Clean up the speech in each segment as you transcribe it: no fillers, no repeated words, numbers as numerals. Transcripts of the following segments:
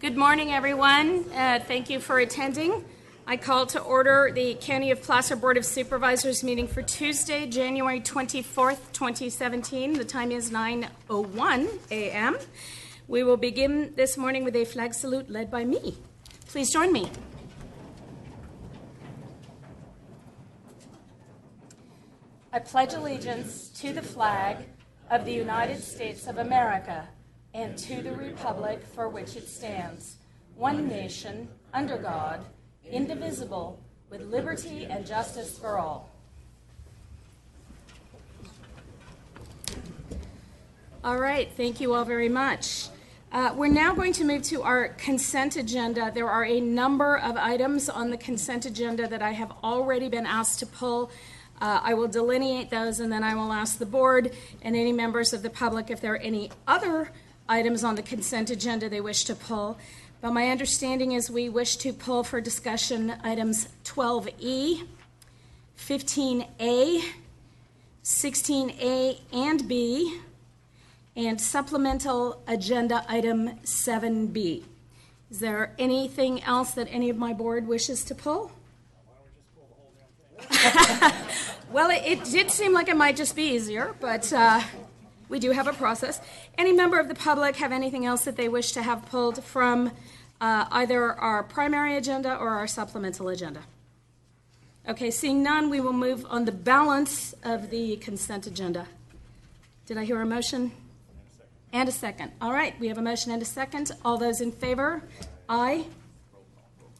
Good morning, everyone. Thank you for attending. I call to order the County of Placer Board of Supervisors meeting for Tuesday, January 24th, 2017. The time is 9:01 a.m. We will begin this morning with a flag salute led by me. Please join me. I pledge allegiance to the flag of the United States of America and to the republic for which it stands, one nation, under God, indivisible, with liberty and justice for all. All right, thank you all very much. We're now going to move to our consent agenda. There are a number of items on the consent agenda that I have already been asked to pull. I will delineate those, and then I will ask the board and any members of the public if there are any other items on the consent agenda they wish to pull. But my understanding is we wish to pull for discussion items 12E, 15A, 16A and B, and supplemental agenda item 7B. Is there anything else that any of my board wishes to pull? Well, it did seem like it might just be easier, but we do have a process. Any member of the public have anything else that they wish to have pulled from either our primary agenda or our supplemental agenda? Okay, seeing none, we will move on the balance of the consent agenda. Did I hear a motion? And a second. All right, we have a motion and a second. All those in favor? Aye.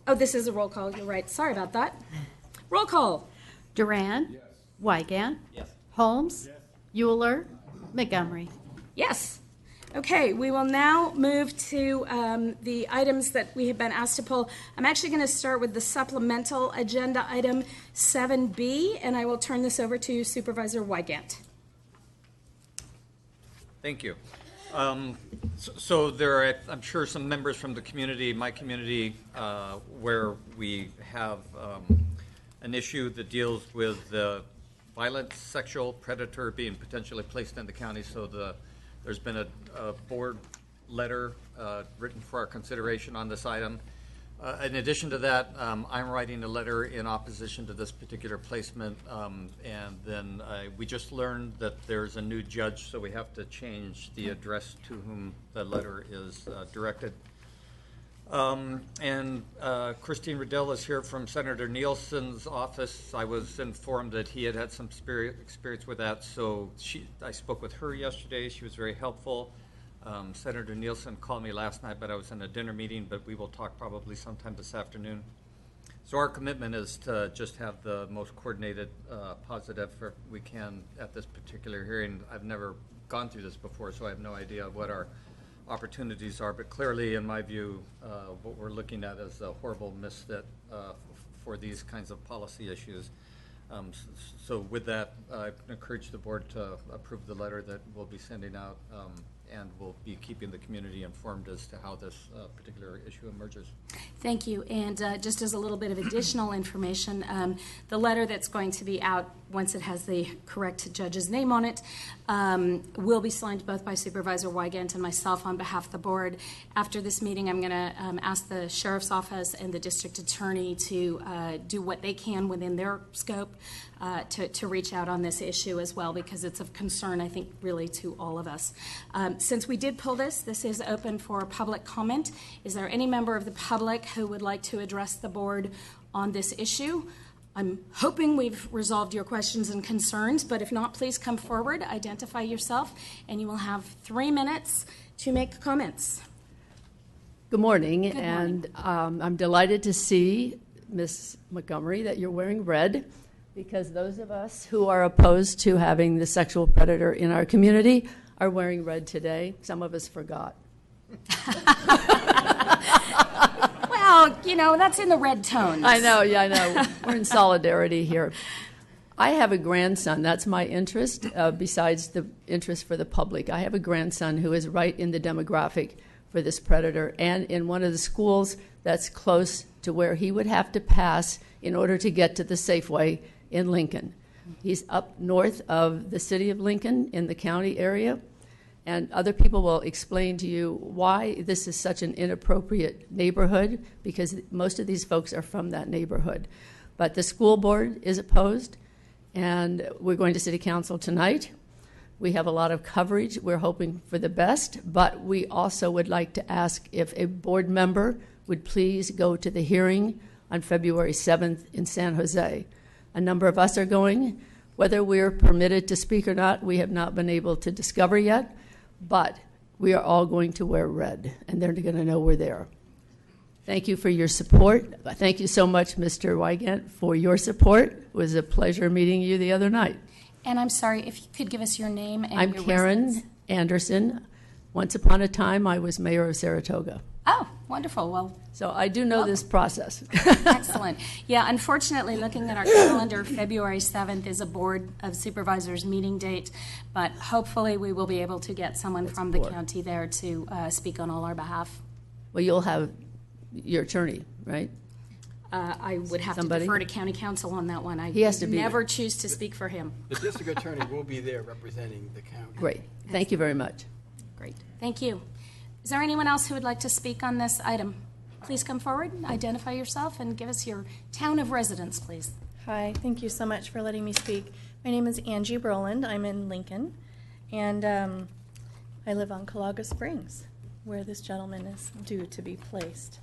Oh, this is a roll call. You're right. Sorry about that. Roll call. Duran? Yes. Wygant? Yes. Holmes? Yes. Euler? Montgomery? Yes. Okay, we will now move to the items that we have been asked to pull. I'm actually going to start with the supplemental agenda item 7B, and I will turn this over to Supervisor Wygant. Thank you. So there are, I'm sure, some members from the community, my community, where we have an issue that deals with the violent sexual predator being potentially placed in the county. So there's been a board letter written for our consideration on this item. In addition to that, I'm writing a letter in opposition to this particular placement, and then we just learned that there's a new judge, so we have to change the address to whom the letter is directed. And Christine Riddell is here from Senator Nielsen's office. I was informed that he had some experience with that, so I spoke with her yesterday. She was very helpful. Senator Nielsen called me last night, but I was in a dinner meeting, but we will talk probably sometime this afternoon. So our commitment is to just have the most coordinated, positive we can at this particular hearing. I've never gone through this before, so I have no idea what our opportunities are, but clearly, in my view, what we're looking at is a horrible misfit for these kinds of policy issues. So with that, I encourage the board to approve the letter that we'll be sending out, and we'll be keeping the community informed as to how this particular issue emerges. Thank you. And just as a little bit of additional information, the letter that's going to be out once it has the correct judge's name on it will be signed both by Supervisor Wygant and myself on behalf of the board. After this meeting, I'm going to ask the Sheriff's Office and the District Attorney to do what they can within their scope to reach out on this issue as well, because it's of concern, I think, really to all of us. Since we did pull this is open for public comment. Is there any member of the public who would like to address the board on this issue? I'm hoping we've resolved your questions and concerns, but if not, please come forward, identify yourself, and you will have 3 minutes to make comments. Good morning, Good morning. And I'm delighted to see, Ms. Montgomery, that you're wearing red, because those of us who are opposed to having the sexual predator in our community are wearing red today. Some of us forgot. Well, that's in the red tones. I know. We're in solidarity here. I have a grandson. That's my interest, besides the interest for the public. I have a grandson who is right in the demographic for this predator, and in one of the schools that's close to where he would have to pass in order to get to the Safeway in Lincoln. He's up north of the city of Lincoln in the county area, and other people will explain to you why this is such an inappropriate neighborhood, because most of these folks are from that neighborhood. But the school board is opposed, and we're going to City Council tonight. We have a lot of coverage. We're hoping for the best, but we also would like to ask if a board member would please go to the hearing on February 7th in San Jose. A number of us are going. Whether we're permitted to speak or not, we have not been able to discover yet, but we are all going to wear red, and they're going to know we're there. Thank you for your support. Thank you so much, Mr. Wygant, for your support. It was a pleasure meeting you the other night. And I'm sorry, if you could give us your name and I'm your Karen residence. Anderson. Once upon a time, I was mayor of Saratoga. Oh, wonderful. Well, So I do know this process. excellent. Yeah, unfortunately, looking at our calendar, February 7th is a Board of Supervisors meeting date, but hopefully we will be able to get someone from the county there to speak on all our behalf. Well, you'll have your attorney, right? I would have Somebody? to defer to county counsel on that one. I He has to be never choose to speak for him. The district attorney will be there representing the county. Great. Thank you very much. Great. Thank you. Is there anyone else who would like to speak on this item? Please come forward, identify yourself, and give us your town of residence, please. Hi, thank you so much for letting me speak. My name is Angie Broland. I'm in Lincoln, and I live on Calaga Springs, where this gentleman is due to be placed.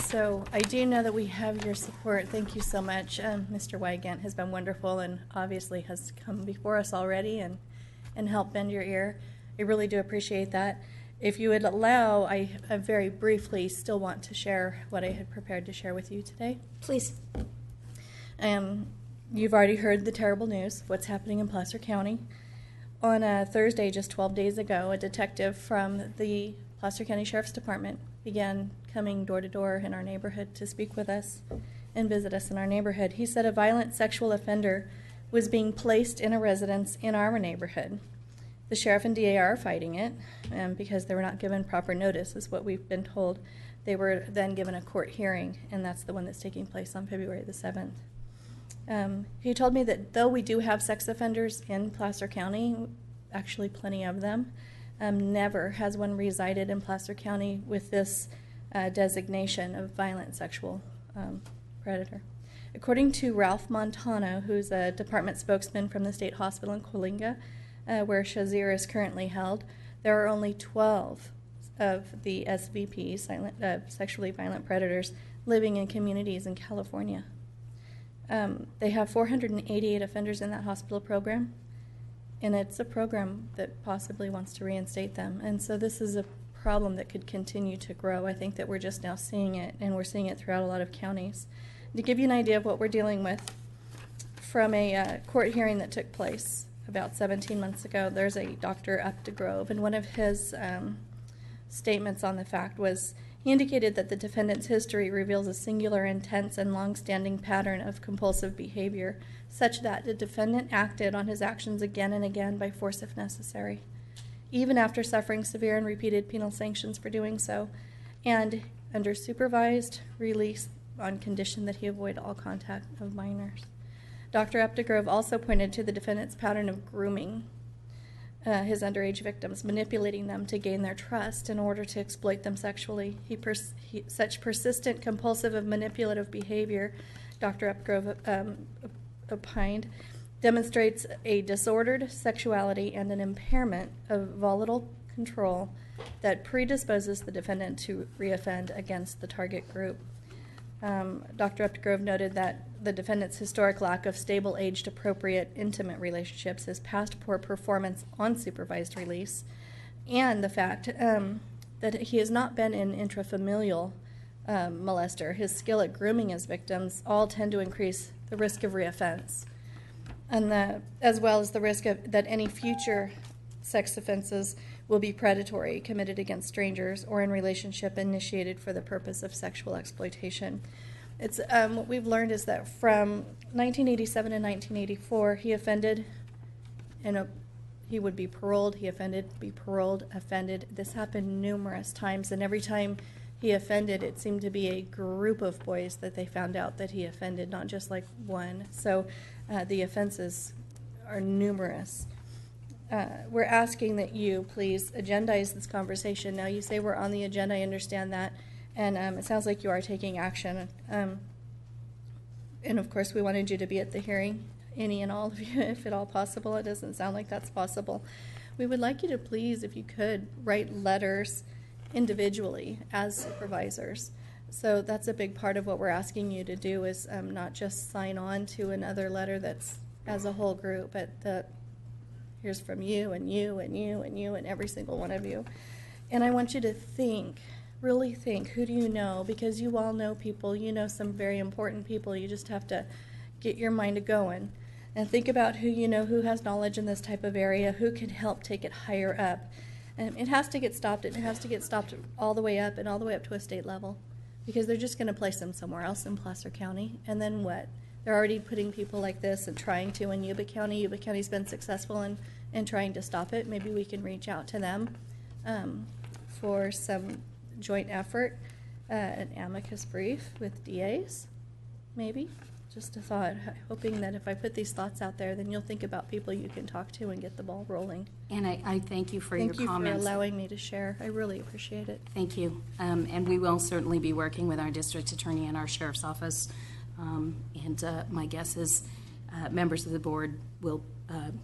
So I do know that we have your support. Thank you so much. Mr. Wygant has been wonderful and obviously has come before us already and helped bend your ear. I really do appreciate that. If you would allow, I very briefly still want to share what I had prepared to share with you today. Please. You've already heard the terrible news of what's happening in Placer County. On a Thursday, just 12 days ago, a detective from the Placer County Sheriff's Department began coming door to door in our neighborhood to speak with us and visit us in our neighborhood. He said a violent sexual offender was being placed in a residence in our neighborhood. The sheriff and DA are fighting it because they were not given proper notice, is what we've been told. They were then given a court hearing, and that's the one that's taking place on February the 7th. He told me that though we do have sex offenders in Placer County, actually plenty of them, never has one resided in Placer County with this designation of violent sexual predator. According to Ralph Montano, who's a department spokesman from the state hospital in Coalinga, where Shazir is currently held, there are only 12 of the SVP, sexually violent predators, living in communities in California. They have 488 offenders in that hospital program, and it's a program that possibly wants to reinstate them. And so this is a problem that could continue to grow. I think that we're just now seeing it, and we're seeing it throughout a lot of counties. To give you an idea of what we're dealing with, from a court hearing that took place about 17 months ago, there's a Dr. Updegrove, and one of his statements on the fact was, he indicated that the defendant's history reveals a singular, intense, and long-standing pattern of compulsive behavior, such that the defendant acted on his actions again and again by force if necessary, even after suffering severe and repeated penal sanctions for doing so, and under supervised release on condition that he avoid all contact of minors. Dr. Updegrove also pointed to the defendant's pattern of grooming his underage victims, manipulating them to gain their trust in order to exploit them sexually. Such persistent, compulsive, and manipulative behavior, Dr. Updegrove opined, demonstrates a disordered sexuality and an impairment of volatile control that predisposes the defendant to reoffend against the target group. Dr. Updegrove noted that the defendant's historic lack of stable, age-appropriate, intimate relationships, his past poor performance on supervised release, and the fact that he has not been an intrafamilial molester, his skill at grooming his victims, all tend to increase the risk of reoffense, and as well as the risk of that any future sex offenses will be predatory, committed against strangers, or in relationship initiated for the purpose of sexual exploitation. It's what we've learned is that from 1987 to 1984, he offended, and he would be paroled. He offended, be paroled, offended. This happened numerous times, and every time he offended, it seemed to be a group of boys that they found out that he offended, not just like one. So the offenses are numerous. we're asking that you please agendize this conversation. Now, you say we're on the agenda, I understand that, and it sounds like you are taking action. And of course, we wanted you to be at the hearing, any and all of you, if at all possible. It doesn't sound like that's possible. We would like you to please, if you could, write letters individually as supervisors. So that's a big part of what we're asking you to do, is not just sign on to another letter that's as a whole group, but that here's from you and you and you and you and every single one of you. And I want you to think, really think, who do you know? Because you all know people, you know some very important people. You just have to get your mind a-going and think about who you know, who has knowledge in this type of area, who can help take it higher up. And it has to get stopped, and it has to get stopped all the way up and all the way up to a state level, because they're just going to place them somewhere else in Placer County. And then what? They're already putting people like this and trying to in Yuba County. Yuba County's been successful in trying to stop it. Maybe we can reach out to them for some joint effort, an amicus brief with DAs, maybe. Just a thought, hoping that if I put these thoughts out there, then you'll think about people you can talk to and get the ball rolling. And I thank you for your comments. Thank you for allowing me to share. I really appreciate it. Thank you. And we will certainly be working with our district attorney and our sheriff's office. And my guess is members of the board will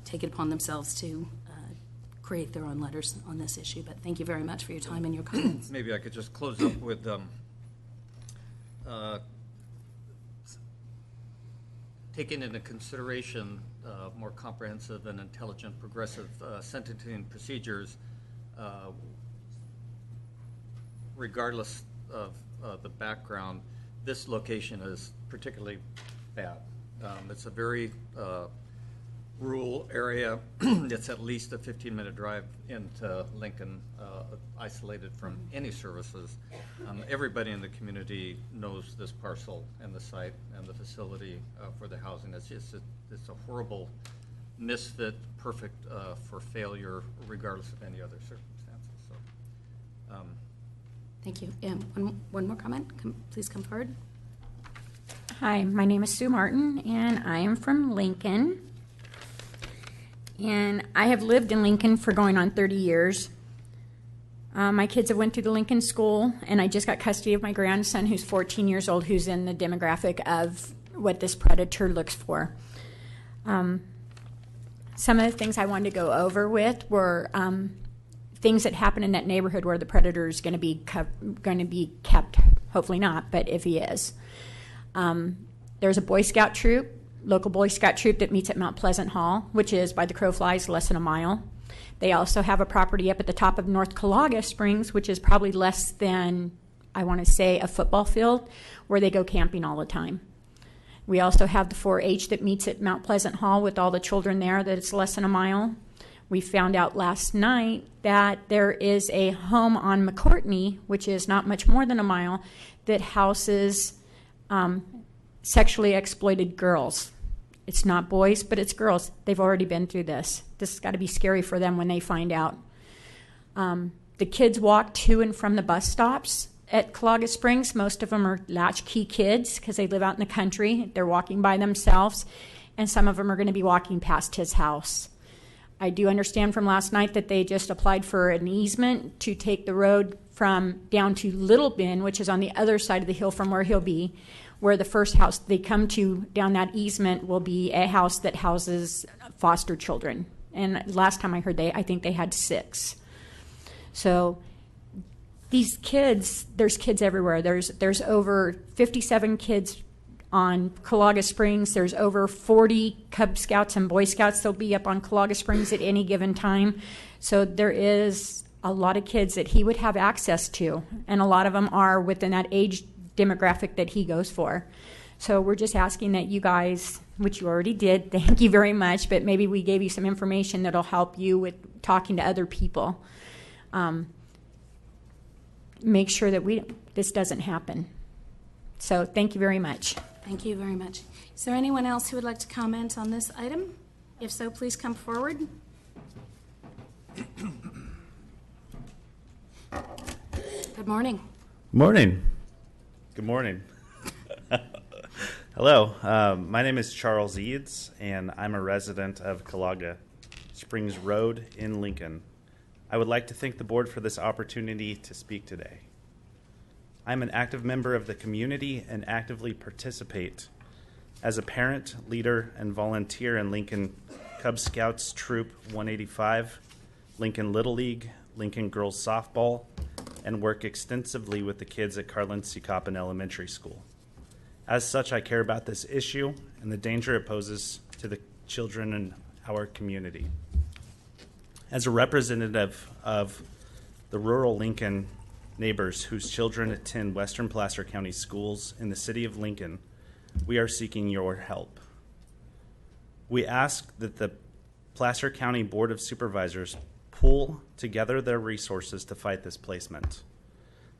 take it upon themselves to create their own letters on this issue. But thank you very much for your time and your comments. Maybe I could just close up with taking into consideration more comprehensive and intelligent progressive sentencing procedures, regardless of the background. This location is particularly bad. It's a very rural area. It's at least a 15-minute drive into Lincoln, isolated from any services. Everybody in the community knows this parcel and the site and the facility for the housing. It's a horrible misfit, perfect for failure, regardless of any other circumstances. So, Thank you. One more comment. Please come forward. Hi, my name is Sue Martin, and I am from Lincoln. And I have lived in Lincoln for going on 30 years. My kids have went through the Lincoln school, and I just got custody of my grandson, who's 14 years old, who's in the demographic of what this predator looks for. Some of the things I wanted to go over with were things that happen in that neighborhood where the predator is going to be kept. Hopefully not, but if he is. There's a Boy Scout troop, local Boy Scout troop that meets at Mount Pleasant Hall, which is, by the crow flies, less than a mile. They also have a property up at the top of North Calaga Springs, which is probably less than, I want to say, a football field, where they go camping all the time. We also have the 4-H that meets at Mount Pleasant Hall with all the children there, that it's less than a mile. We found out last night that there is a home on McCourtney, which is not much more than a mile, that houses sexually exploited girls. It's not boys, but it's girls. They've already been through this. This has got to be scary for them when they find out. The kids walk to and from the bus stops at Calaga Springs. Most of them are latchkey kids because they live out in the country. They're walking by themselves, and some of them are going to be walking past his house. I do understand from last night that they just applied for an easement to take the road from down to Little Bend, which is on the other side of the hill from where he'll be, where the first house they come to down that easement will be a house that houses foster children. And last time I heard, I think they had 6. So these kids, there's kids everywhere. There's over 57 kids on Calaga Springs. There's over 40 Cub Scouts and Boy Scouts that'll be up on Calaga Springs at any given time. So there is a lot of kids that he would have access to, and a lot of them are within that age demographic that he goes for. So we're just asking that you guys, which you already did, thank you very much, but maybe we gave you some information that'll help you with talking to other people. Make sure that this doesn't happen. So thank you very much. Thank you very much. Is there anyone else who would like to comment on this item? If so, please come forward. Good morning. Morning. Good morning. Hello. My name is Charles Eads, and I'm a resident of Calaga Springs Road in Lincoln. I would like to thank the board for this opportunity to speak today. I'm an active member of the community and actively participate as a parent, leader, and volunteer in Lincoln Cub Scouts Troop 185, Lincoln Little League, Lincoln Girls Softball, and work extensively with the kids at Carlin C. Coppin Elementary School. As such, I care about this issue and the danger it poses to the children in our community. As a representative of the rural Lincoln neighbors whose children attend Western Placer County schools in the city of Lincoln, we are seeking your help. We ask that the Placer County Board of Supervisors pull together their resources to fight this placement.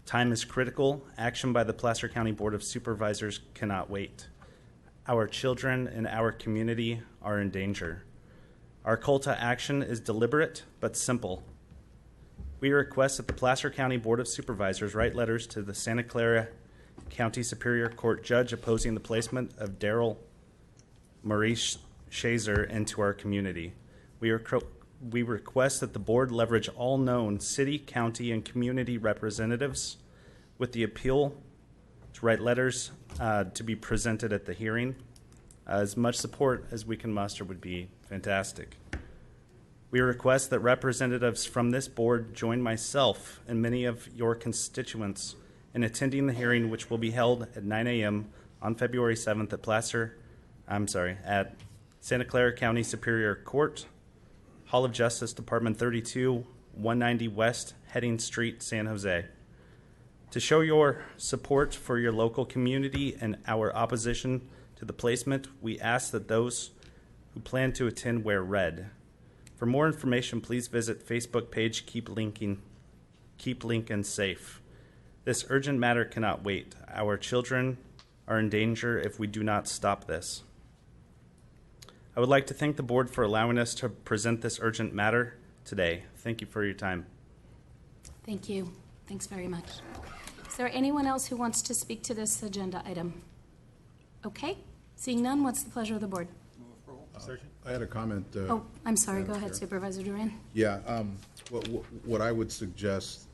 Time is critical. Action by the Placer County Board of Supervisors cannot wait. Our children and our community are in danger. Our call to action is deliberate but simple. We request that the Placer County Board of Supervisors write letters to the Santa Clara County Superior Court judge opposing the placement of Daryl Maurice Shazer into our community. We request that the board leverage all known city, county, and community representatives with the appeal to write letters to be presented at the hearing. As much support as we can muster would be fantastic. We request that representatives from this board join myself and many of your constituents in attending the hearing, which will be held at 9 a.m. on February 7th at Santa Clara County Superior Court, Hall of Justice, Department 32, 190 West Heading Street, San Jose. To show your support for your local community and our opposition to the placement, we ask that those who plan to attend wear red. For more information, please visit Facebook page Keep Lincoln Safe. This urgent matter cannot wait. Our children are in danger if we do not stop this. I would like to thank the board for allowing us to present this urgent matter today. Thank you for your time. Thank you. Thanks very much. Is there anyone else who wants to speak to this agenda item? Okay. Seeing none, what's the pleasure of the board? I had a comment. Oh, I'm sorry. Go Madam ahead, Chair. Supervisor Duran. Yeah, what I would suggest,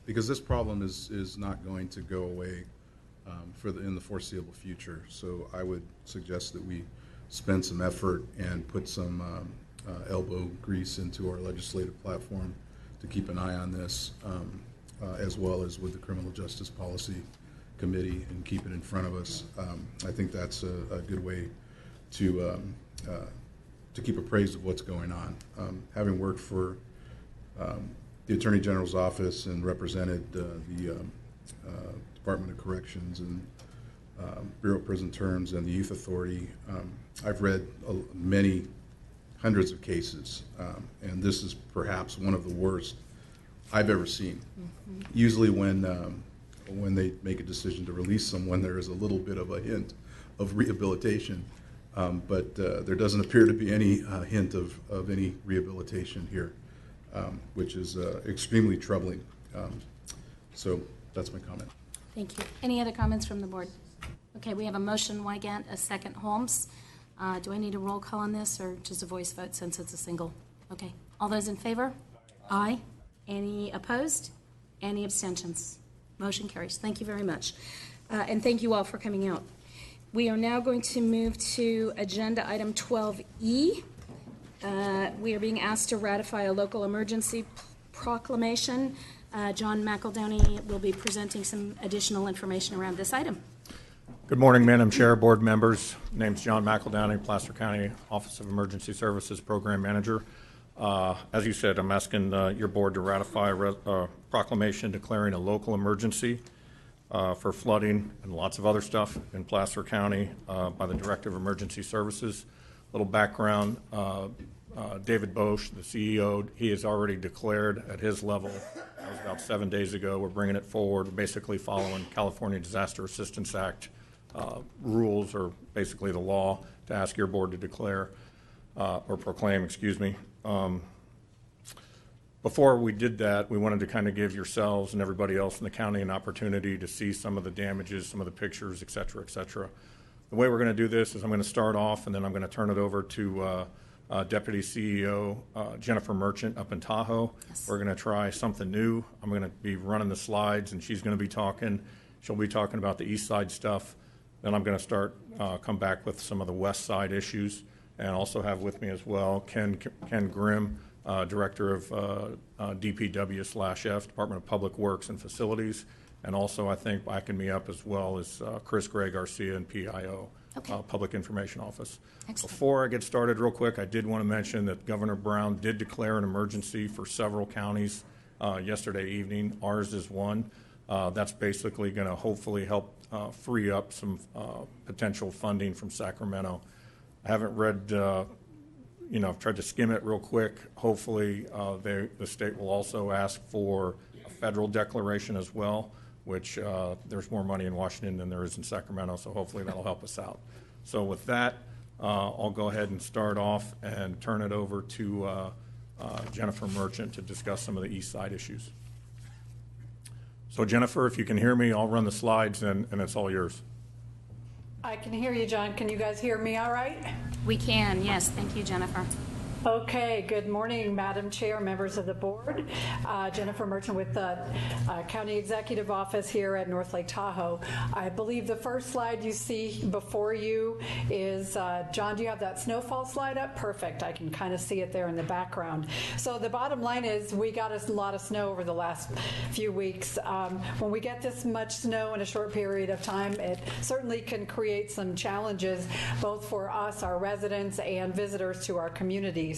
because this problem is not going to go away in the foreseeable future, so I would suggest that we spend some effort and put some elbow grease into our legislative platform to keep an eye on this, as well as with the Criminal Justice Policy Committee, and keep it in front of us. I think that's a good way to keep appraised of what's going on. Having worked for the Attorney General's office and represented the Department of Corrections and Bureau of Prison Terms and the Youth Authority, I've read many hundreds of cases, and this is perhaps one of the worst I've ever seen. Mm-hmm. Usually when they make a decision to release someone, there is a little bit of a hint of rehabilitation. But there doesn't appear to be any hint of any rehabilitation here, which is extremely troubling. So that's my comment. Thank you. Any other comments from the board? Okay, we have a motion, Wygant, a second, Holmes. Do I need a roll call on this or just a voice vote since it's a single? Okay. All those in favor? Aye. Any opposed? Any abstentions? Motion carries. Thank you very much. And thank you all for coming out. We are now going to move to agenda item 12E. We are being asked to ratify a local emergency proclamation. John McEldowney will be presenting some additional information around this item. Good morning, Madam Chair, board members. Name's John McEldowney, Placer County Office of Emergency Services Program Manager. As you said, I'm asking your board to ratify a proclamation declaring a local emergency for flooding and lots of other stuff in Placer County by the Director of Emergency Services. A little background, David Bosch, the CEO, he has already declared at his level, that was about 7 days ago. We're bringing it forward, basically following California Disaster Assistance Act rules, or basically the law, to ask your board to declare or proclaim, excuse me. Before we did that, we wanted to kind of give yourselves and everybody else in the county an opportunity to see some of the damages, some of the pictures, et cetera, et cetera. The way we're going to do this is I'm going to start off, and then I'm going to turn it over to Deputy CEO Jennifer Merchant up in Tahoe. Yes. We're going to try something new. I'm going to be running the slides, and she's going to be talking. She'll be talking about the east side stuff. Then I'm going to come back with some of the west side issues, and also have with me as well Ken Grimm, Director of DPW/F, Department of Public Works and Facilities, and also I think backing me up as well is Chris Gray Garcia and PIO, Public Information Office. Excellent. Before I get started real quick, I did want to mention that Governor Brown did declare an emergency for several counties yesterday evening. Ours is one. That's basically going to hopefully help free up some potential funding from Sacramento. I haven't read, I've tried to skim it real quick. Hopefully, the state will also ask for a federal declaration as well, which there's more money in Washington than there is in Sacramento, so hopefully that'll help us out. So with that, I'll go ahead and start off and turn it over to Jennifer Merchant to discuss some of the east side issues. So Jennifer, if you can hear me, I'll run the slides and it's all yours. I can hear you, John. Can you guys hear me all right? We can, yes. Thank you, Jennifer. Okay, good morning, Madam Chair, members of the board. Jennifer Merchant with the County Executive Office here at North Lake Tahoe. I believe the first slide you see before you is, John, do you have that snowfall slide up? Perfect. I can kind of see it there in the background. So the bottom line is we got a lot of snow over the last few weeks. When we get this much snow in a short period of time, it certainly can create some challenges both for us, our residents, and visitors to our communities.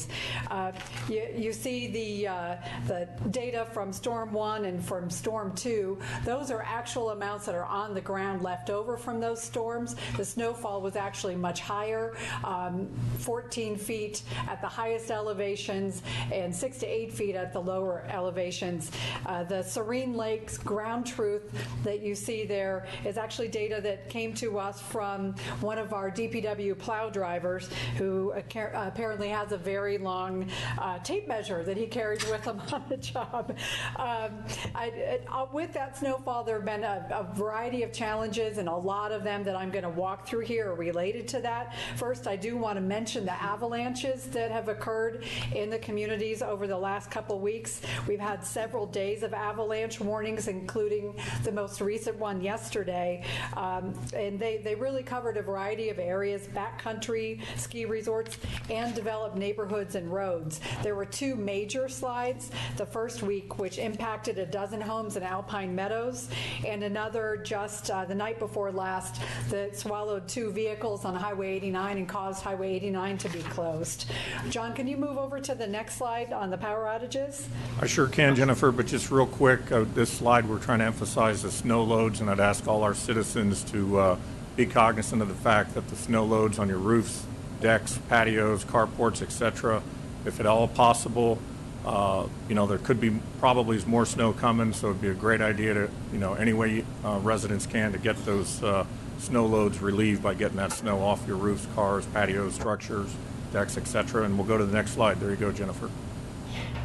You see the data from Storm 1 and from Storm 2. Those are actual amounts that are on the ground left over from those storms. The snowfall was actually much higher, 14 feet at the highest elevations and 6 to 8 feet at the lower elevations. The Serene Lakes ground truth that you see there is actually data that came to us from one of our DPW plow drivers who apparently has a very long tape measure that he carries with him on the job. With that snowfall, there have been a variety of challenges, and a lot of them that I'm going to walk through here are related to that. First, I do want to mention the avalanches that have occurred in the communities over the last couple weeks. We've had several days of avalanche warnings, including the most recent one yesterday, and they really covered a variety of areas, backcountry, ski resorts, and developed neighborhoods and roads. There were two major slides the first week, which impacted a dozen homes in Alpine Meadows, and another just the night before last that swallowed two vehicles on Highway 89 and caused Highway 89 to be closed. John, can you move over to the next slide on the power outages? I sure can, Jennifer, but just real quick, this slide we're trying to emphasize the snow loads, and I'd ask all our citizens to be cognizant of the fact that the snow loads on your roofs, decks, patios, carports, etc. If at all possible, there could be probably more snow coming, so it'd be a great idea to, any way residents can to get those snow loads relieved by getting that snow off your roofs, cars, patios, structures, decks, etc. And we'll go to the next slide. There you go, Jennifer.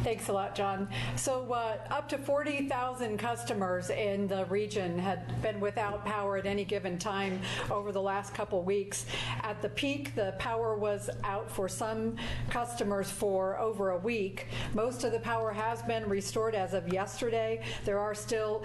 Thanks a lot, John. So up to 40,000 customers in the region had been without power at any given time over the last couple weeks. At the peak, the power was out for some customers for over a week. Most of the power has been restored as of yesterday. There are still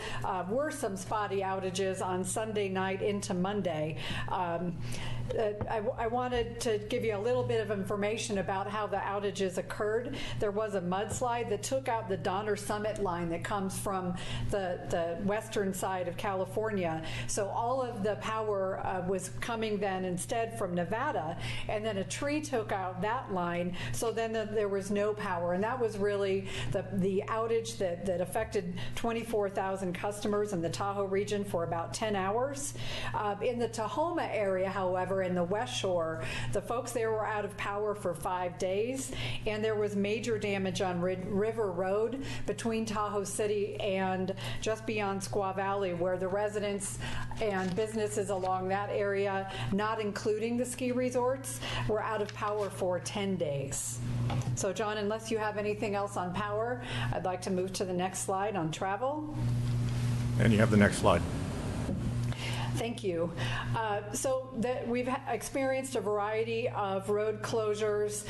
were some spotty outages on Sunday night into Monday. I wanted to give you a little bit of information about how the outages occurred. There was a mudslide that took out the Donner Summit line that comes from the western side of California. So all of the power was coming then instead from Nevada, and then a tree took out that line, so then there was no power. And that was really the outage that affected 24,000 customers in the Tahoe region for about 10 hours. In the Tahoma area, however, in the West Shore, the folks there were out of power for 5 days, and there was major damage on River Road between Tahoe City and just beyond Squaw Valley, where the residents and businesses along that area, not including the ski resorts, were out of power for 10 days. So, John, unless you have anything else on power, I'd like to move to the next slide on travel. And you have the next slide. Thank you. We've experienced a variety of road closures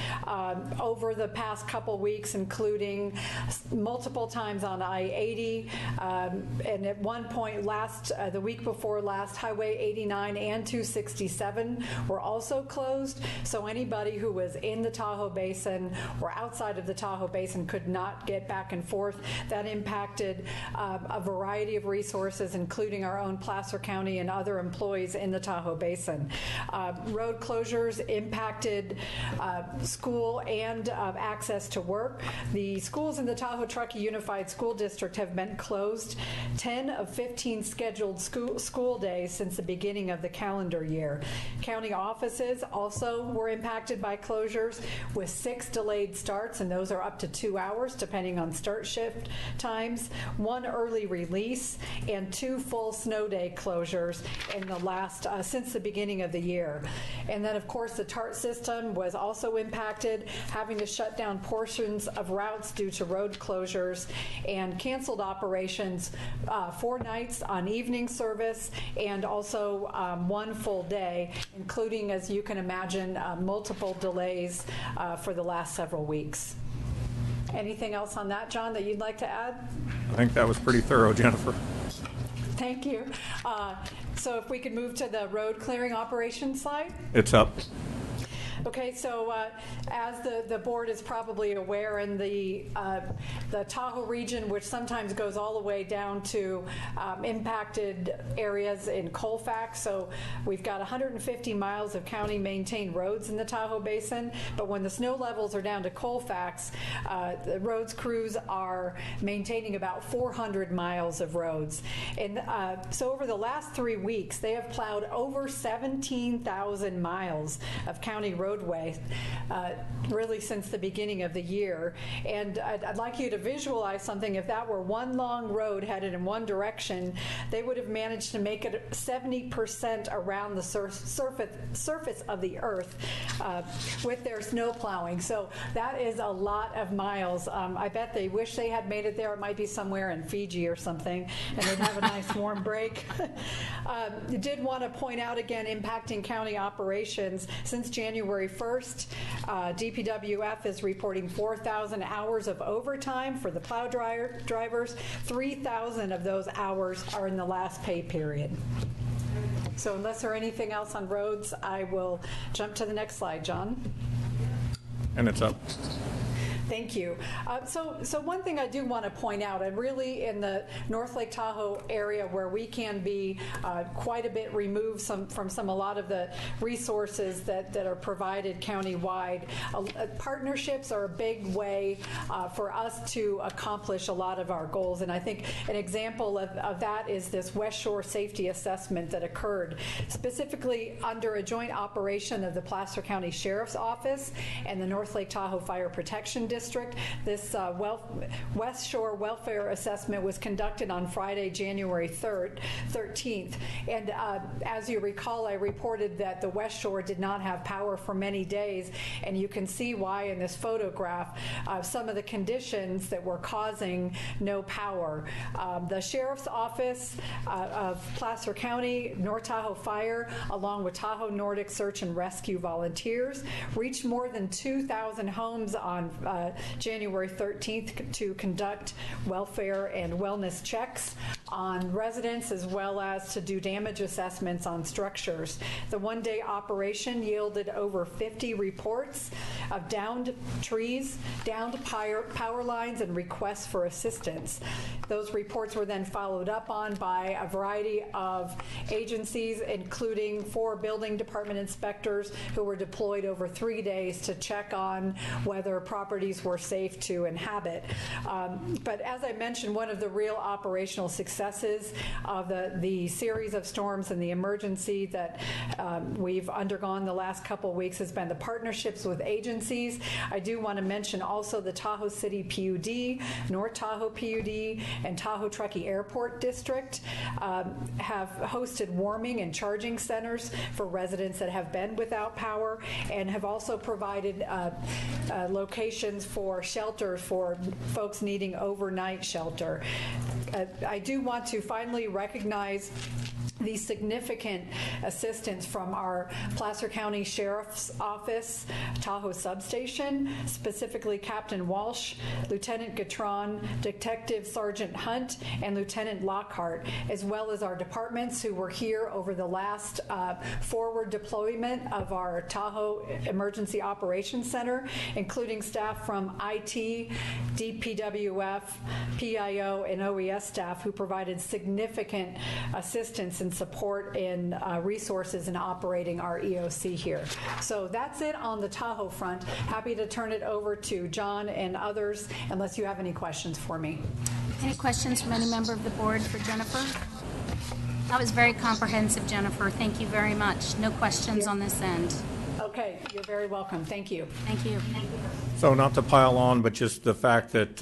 over the past couple weeks, including multiple times on I-80, and at one point the week before last, Highway 89 and 267 were also closed. So anybody who was in the Tahoe Basin or outside of the Tahoe Basin could not get back and forth. That impacted a variety of resources, including our own Placer County and other employees in the Tahoe Basin. Road closures impacted school and access to work. The schools in the Tahoe Truckee Unified School District have been closed 10 of 15 scheduled school days since the beginning of the calendar year. County offices also were impacted by closures, with 6 delayed starts, and those are up to 2 hours depending on start shift times, 1 early release, and 2 full snow day closures in the last since the beginning of the year. And then of course the TART system was also impacted, having to shut down portions of routes due to road closures, and canceled operations 4 nights on evening service, and also 1 full day, including, as you can imagine, multiple delays for the last several weeks. Anything else on that, John, that you'd like to add? I think that was pretty thorough, Jennifer. Thank you. So if we could move to the road clearing operations slide. It's up. Okay, so as the board is probably aware, in the Tahoe region, which sometimes goes all the way down to impacted areas in Colfax, so we've got 150 miles of county-maintained roads in the Tahoe Basin, but when the snow levels are down to Colfax, the roads crews are maintaining about 400 miles of roads. And so over the last 3 weeks, they have plowed over 17,000 miles of county roadway, really since the beginning of the year. And I'd like you to visualize something. If that were one long road headed in one direction, they would have managed to make it 70% around the surface of the earth with their snow plowing. So that is a lot of miles. I bet they wish they had made it there. It might be somewhere in Fiji or something, and they'd have a nice warm break. Did want to point out again, impacting county operations since January 1st, DPWF is reporting 4,000 hours of overtime for the plow drivers. 3,000 of those hours are in the last pay period. So unless there's anything else on roads, I will jump to the next slide, John. And it's up. Thank you. So one thing I do want to point out, and really in the North Lake Tahoe area where we can be quite a bit removed from a lot of the resources that are provided countywide, partnerships are a big way for us to accomplish a lot of our goals. And I think an example of that is this West Shore Safety Assessment that occurred specifically under a joint operation of the Placer County Sheriff's Office and the North Lake Tahoe Fire Protection District. This West Shore Welfare Assessment was conducted on Friday, January 13th. And as you recall, I reported that the West Shore did not have power for many days, and you can see why in this photograph, some of the conditions that were causing no power. The Sheriff's Office of Placer County, North Tahoe Fire, along with Tahoe Nordic Search and Rescue volunteers, reached more than 2,000 homes on January 13th to conduct welfare and wellness checks on residents, as well as to do damage assessments on structures. The one-day operation yielded over 50 reports of downed trees, downed power lines, and requests for assistance. Those reports were then followed up on by a variety of agencies, including 4 building department inspectors who were deployed over 3 days to check on whether properties were safe to inhabit. But as I mentioned, one of the real operational successes of the series of storms and the emergency that we've undergone the last couple of weeks has been the partnerships with agencies. I do want to mention also the Tahoe City PUD, North Tahoe PUD, and Tahoe Truckee Airport District have hosted warming and charging centers for residents that have been without power, and have also provided locations for shelters for folks needing overnight shelter. I do want to finally recognize the significant assistance from our Placer County Sheriff's Office, Tahoe Substation, specifically Captain Walsh, Lieutenant Gatron, Detective Sergeant Hunt, and Lieutenant Lockhart, as well as our departments who were here over the last forward deployment of our Tahoe Emergency Operations Center, including staff from IT, DPWF, PIO, and OES staff who provided significant assistance and support in resources in operating our EOC here. So that's it on the Tahoe front. Happy to turn it over to John and others unless you have any questions for me. Any questions from any member of the board for Jennifer? That was very comprehensive, Jennifer. Thank you very much. No questions on this end. Okay, you're very welcome. Thank you. Thank you. So not to pile on, but just the fact that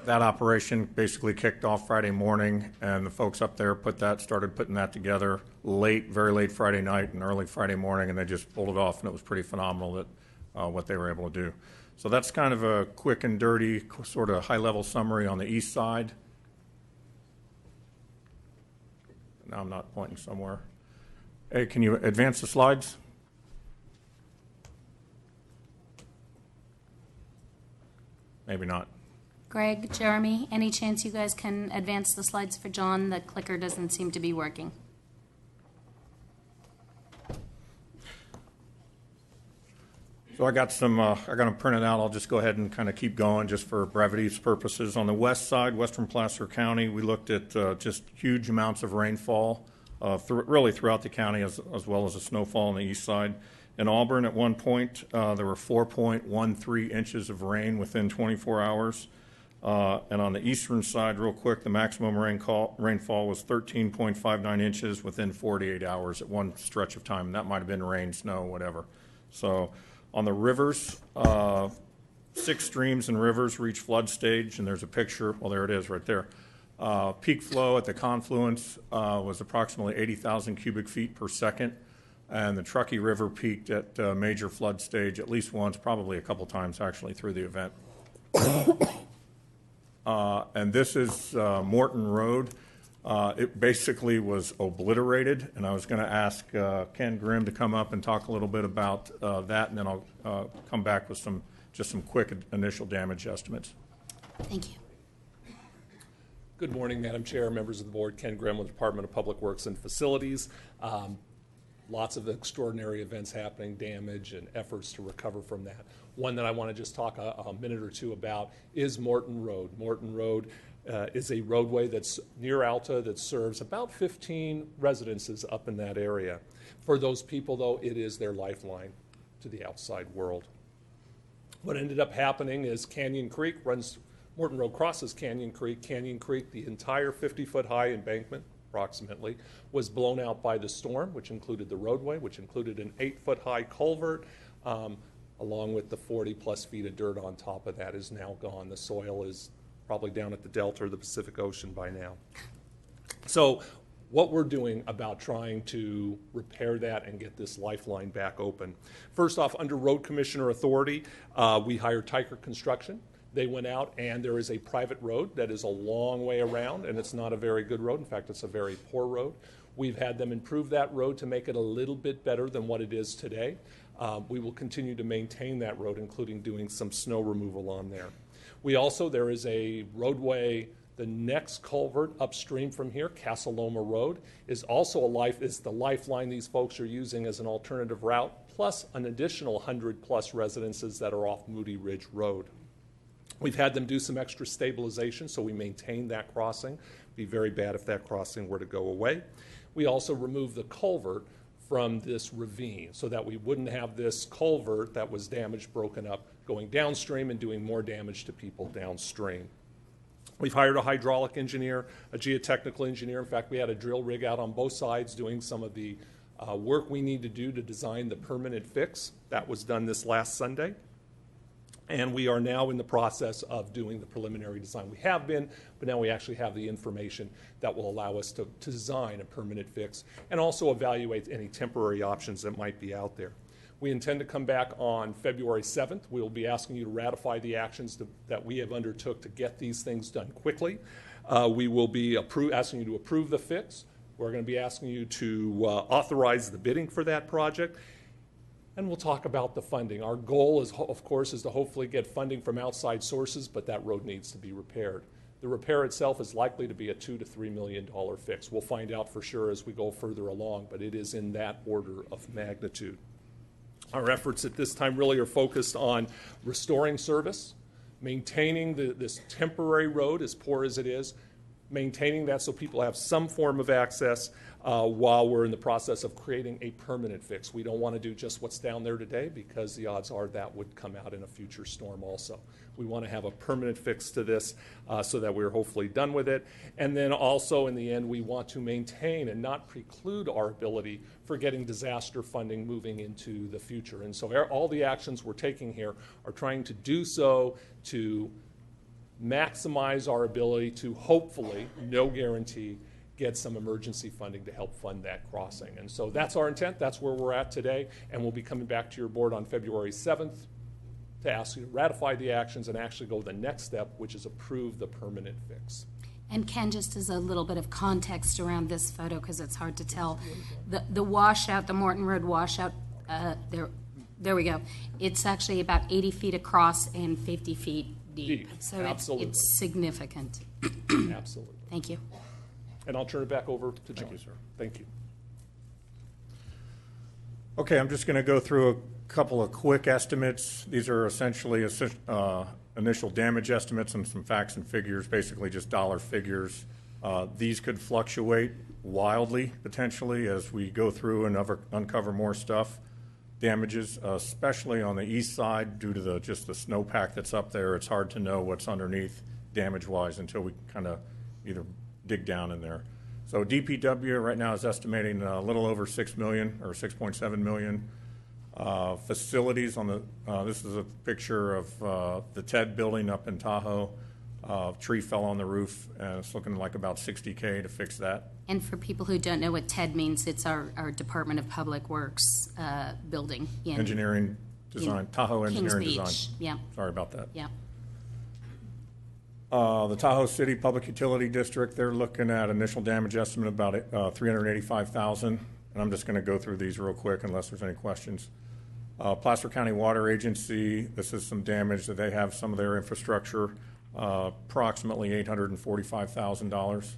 that operation basically kicked off Friday morning, and the folks up there started putting that together very late Friday night and early Friday morning, and they just pulled it off, and it was pretty phenomenal that what they were able to do. So that's kind of a quick and dirty sort of high-level summary on the east side. Now I'm not pointing somewhere. Hey, can you advance the slides? Maybe not. Greg, Jeremy, any chance you guys can advance the slides for John? The clicker doesn't seem to be working. So I got them printed out. I'll just go ahead and kind of keep going just for brevity's purposes. On the west side, western Placer County, we looked at just huge amounts of rainfall really throughout the county, as well as the snowfall on the east side. In Auburn, at one point, there were 4.13 inches of rain within 24 hours. And on the eastern side, real quick, the maximum rainfall was 13.59 inches within 48 hours at one stretch of time. And that might have been rain, snow, whatever. So on the rivers, 6 streams and rivers reach flood stage, and there's a picture. Well, there it is right there. Peak flow at the confluence was approximately 80,000 cubic feet per second. And the Truckee River peaked at major flood stage at least once, probably a couple times actually through the event. And this is Morton Road. It basically was obliterated, and I was going to ask Ken Grimm to come up and talk a little bit about that, and then I'll come back with some quick initial damage estimates. Thank you. Good morning, Madam Chair, members of the board. Ken Grimm with the Department of Public Works and Facilities. Lots of extraordinary events happening, damage, and efforts to recover from that. One that I want to just talk a minute or two about is Morton Road. Morton Road is a roadway that's near Alta that serves about 15 residences up in that area. For those people, though, it is their lifeline to the outside world. What ended up happening is Morton Road crosses Canyon Creek. Canyon Creek, the entire 50-foot high embankment, approximately, was blown out by the storm, which included the roadway, which included an 8-foot high culvert, along with the 40-plus feet of dirt on top of that is now gone. The soil is probably down at the Delta or the Pacific Ocean by now. So what we're doing about trying to repair that and get this lifeline back open. First off, under Road Commissioner authority, we hired Tyker Construction. They went out, and there is a private road that is a long way around, and it's not a very good road. In fact, it's a very poor road. We've had them improve that road to make it a little bit better than what it is today. We will continue to maintain that road, including doing some snow removal on there. There is a roadway, the next culvert upstream from here, Casa Loma Road, is also the lifeline these folks are using as an alternative route, plus an additional 100-plus residences that are off Moody Ridge Road. We've had them do some extra stabilization, so we maintain that crossing. It'd be very bad if that crossing were to go away. We also removed the culvert from this ravine so that we wouldn't have this culvert that was damaged, broken up, going downstream and doing more damage to people downstream. We've hired a hydraulic engineer, a geotechnical engineer. In fact, we had a drill rig out on both sides doing some of the work we need to do to design the permanent fix. That was done this last Sunday. And we are now in the process of doing the preliminary design. We have been, but now we actually have the information that will allow us to design a permanent fix and also evaluate any temporary options that might be out there. We intend to come back on February 7th. We will be asking you to ratify the actions that we have undertook to get these things done quickly. We will be asking you to approve the fix, We're going to be asking you to authorize the bidding for that project, and we'll talk about the funding. Our goal is, of course, is to hopefully get funding from outside sources, but that road needs to be repaired. The repair itself is likely to be a $2 to $3 million fix. We'll find out for sure as we go further along, but it is in that order of magnitude. Our efforts at this time really are focused on restoring service, maintaining this temporary road, as poor as it is, maintaining that so people have some form of access while we're in the process of creating a permanent fix. We don't want to do just what's down there today because the odds are that would come out in a future storm also. We want to have a permanent fix to this so that we're hopefully done with it. And then also in the end, we want to maintain and not preclude our ability for getting disaster funding moving into the future. And so all the actions we're taking here are trying to do so to maximize our ability to hopefully, no guarantee, get some emergency funding to help fund that crossing. And so that's our intent. That's where we're at today. And we'll be coming back to your board on February 7th to ask you to ratify the actions and actually go the next step, which is approve the permanent fix. And Ken, just as a little bit of context around this photo, because it's hard to tell, the washout, the Morton Road washout, there we go. It's actually about 80 feet across and 50 feet deep. So it's significant. Absolutely. Thank you. And I'll turn it back over to John. Thank you, sir. Thank you. Okay, I'm just going to go through a couple of quick estimates. These are essentially initial damage estimates and some facts and figures, basically just dollar figures. These could fluctuate wildly, potentially, as we go through and uncover more stuff. Damages, especially on the east side, due to just the snowpack that's up there. It's hard to know what's underneath damage-wise until we kind of either dig down in there. So DPW right now is estimating a little over $6 million or $6.7 million. Facilities on the, this is a picture of the TED building up in Tahoe. Tree fell on the roof, and it's looking like about $60K to fix that. And for people who don't know what TED means, it's our Department of Public Works building. Engineering Design, Tahoe Engineering Kings Beach. Design. Yeah. Sorry about that. Yeah. The Tahoe City Public Utility District, they're looking at initial damage estimate about $385,000. And I'm just going to go through these real quick unless there's any questions. Placer County Water Agency, this is some damage that they have some of their infrastructure, approximately $845,000.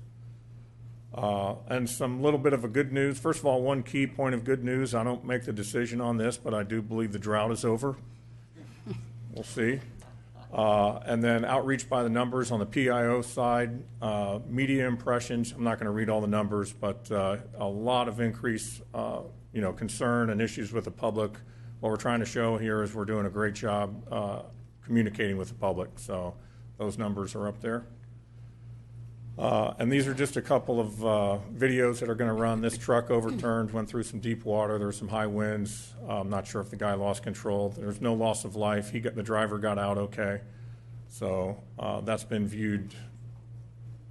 And some little bit of a good news. First of all, one key point of good news, I don't make the decision on this, but I do believe the drought is over. We'll see. And then outreach by the numbers on the PIO side, media impressions. I'm not going to read all the numbers, but a lot of increase, concern and issues with the public. What we're trying to show here is we're doing a great job communicating with the public. So those numbers are up there. And these are just a couple of videos that are going to run. This truck overturned, went through some deep water. There were some high winds. I'm not sure if the guy lost control. There's no loss of life. The driver got out okay. So that's been viewed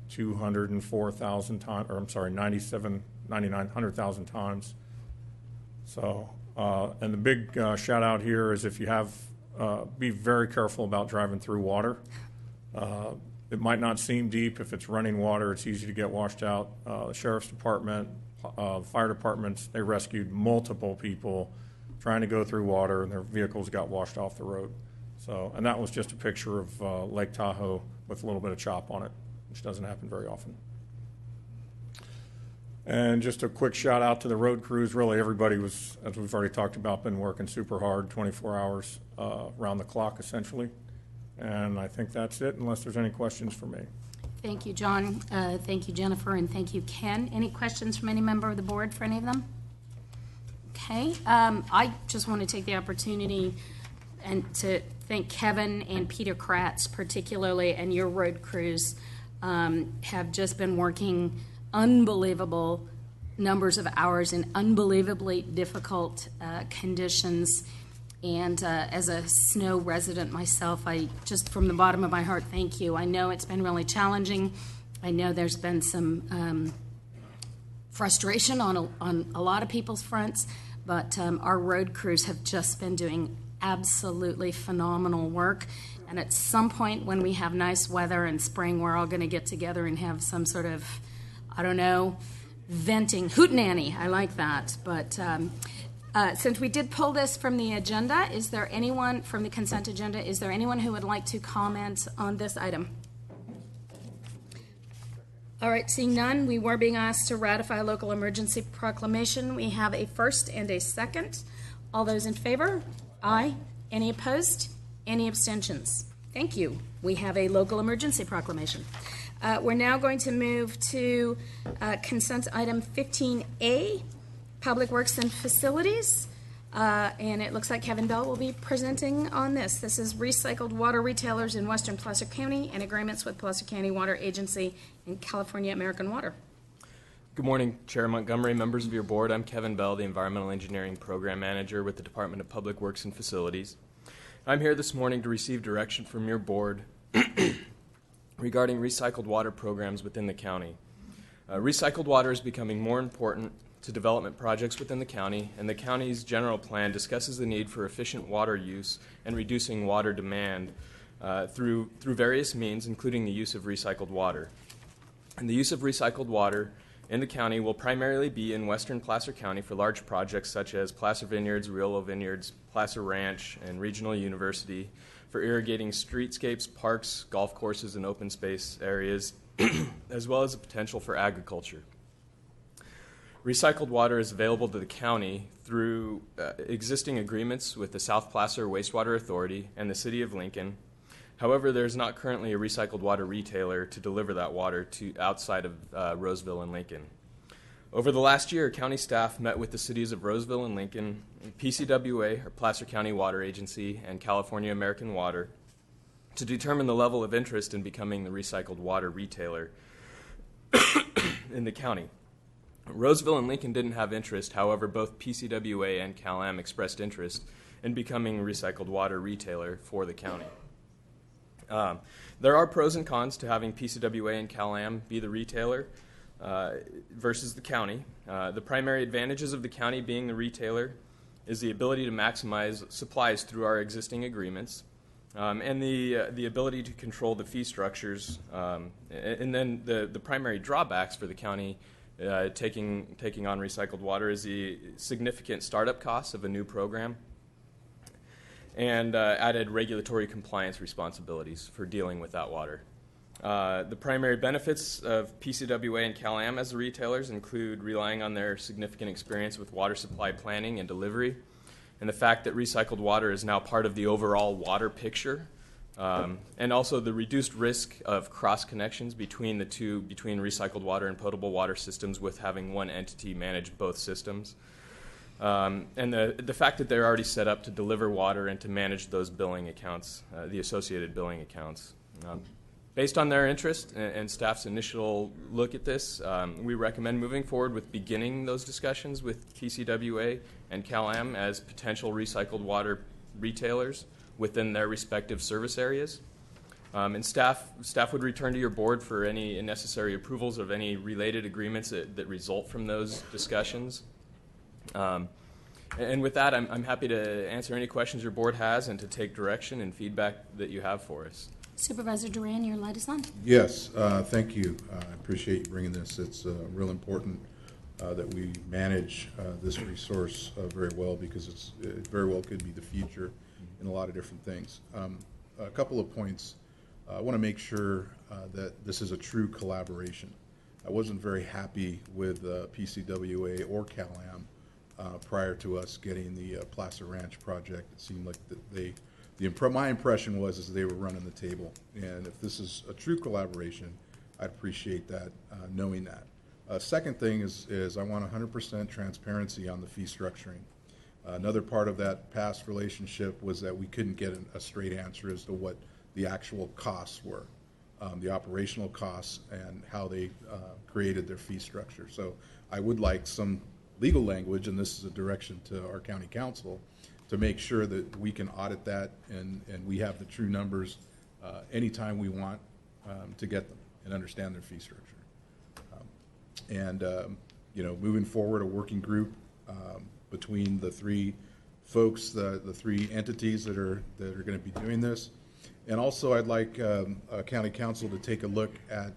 204,000 times, or I'm sorry, 100,000 times. So, and the big shout out here is if you have, be very careful about driving through water. It might not seem deep. If it's running water, it's easy to get washed out. The Sheriff's Department, fire departments, they rescued multiple people trying to go through water, and their vehicles got washed off the road. So, and that was just a picture of Lake Tahoe with a little bit of chop on it, which doesn't happen very often. And just a quick shout out to the road crews. Really, everybody was, as we've already talked about, been working super hard, 24 hours around the clock, essentially. And I think that's it, unless there's any questions for me. Thank you, John. Thank you, Jennifer, and thank you, Ken. Any questions from any member of the board for any of them? Okay. I just want to take the opportunity and to thank Kevin and Peter Kratz particularly, and your road crews have just been working unbelievable numbers of hours in unbelievably difficult conditions. And as a snow resident myself, I just from the bottom of my heart, thank you. I know it's been really challenging. I know there's been some frustration on a lot of people's fronts, but our road crews have just been doing absolutely phenomenal work. And at some point when we have nice weather in spring, we're all going to get together and have some sort of, I don't know, venting. Hootenanny, I like that. But since we did pull this from the agenda, is there anyone from the consent agenda, is there anyone who would like to comment on this item? All right, seeing none, we were being asked to ratify a local emergency proclamation. We have a first and a second. All those in favor? Aye. Any opposed? Any abstentions? Thank you. We have a local emergency proclamation. We're now going to move to consent item 15A, Public Works and Facilities. And it looks like Kevin Bell will be presenting on this. This is recycled water retailers in western Placer County and agreements with Placer County Water Agency and California American Water. Good morning, Chair Montgomery, members of your board. I'm Kevin Bell, the Environmental Engineering Program Manager with the Department of Public Works and Facilities. I'm here this morning to receive direction from your board regarding recycled water programs within the county. Recycled water is becoming more important to development projects within the county, and the county's general plan discusses the need for efficient water use and reducing water demand through various means, including the use of recycled water. And the use of recycled water in the county will primarily be in western Placer County for large projects such as Placer Vineyards, Riolo Vineyards, Placer Ranch, and Regional University for irrigating streetscapes, parks, golf courses, and open space areas, as well as the potential for agriculture. Recycled water is available to the county through existing agreements with the South Placer Wastewater Authority and the City of Lincoln. However, there's not currently a recycled water retailer to deliver that water to outside of Roseville and Lincoln. Over the last year, county staff met with the cities of Roseville and Lincoln, PCWA, or Placer County Water Agency, and California American Water to determine the level of interest in becoming the recycled water retailer in the county. Roseville and Lincoln didn't have interest. However, both PCWA and CalAm expressed interest in becoming a recycled water retailer for the county. There are pros and cons to having PCWA and CalAm be the retailer versus the county. The primary advantages of the county being the retailer is the ability to maximize supplies through our existing agreements, and the ability to control the fee structures. And then the primary drawbacks for the county taking on recycled water is the significant startup costs of a new program and added regulatory compliance responsibilities for dealing with that water. The primary benefits of PCWA and CalAm as the retailers include relying on their significant experience with water supply planning and delivery, and the fact that recycled water is now part of the overall water picture, and also the reduced risk of cross-connections between the two, between recycled water and potable water systems, with having one entity manage both systems. And the fact that they're already set up to deliver water and to manage those billing accounts, the associated billing accounts. Based on their interest and staff's initial look at this, we recommend moving forward with beginning those discussions with PCWA and CalAm as potential recycled water retailers within their respective service areas. And staff would return to your board for any necessary approvals of any related agreements that result from those discussions. And with that, I'm happy to answer any questions your board has and to take direction and feedback that you have for us. Supervisor Duran, your light is on. Yes, thank you. I appreciate you bringing this. It's real important that we manage this resource very well, because it very well could be the future in a lot of different things. A couple of points. I want to make sure that this is a true collaboration. I wasn't very happy with PCWA or CalAm prior to us getting the Placer Ranch project. It seemed like my impression was they were running the table. And if this is a true collaboration, I'd appreciate that, knowing that. Second thing is I want 100% transparency on the fee structuring. Another part of that past relationship was that we couldn't get a straight answer as to what the actual costs were, the operational costs, and how they created their fee structure. So I would like some legal language, and this is a direction to our county council, to make sure that we can audit that and we have the true numbers anytime we want to get them and understand their fee structure. Moving forward, a working group between the three folks, the three entities that are going to be doing this. And also, I'd like county council to take a look at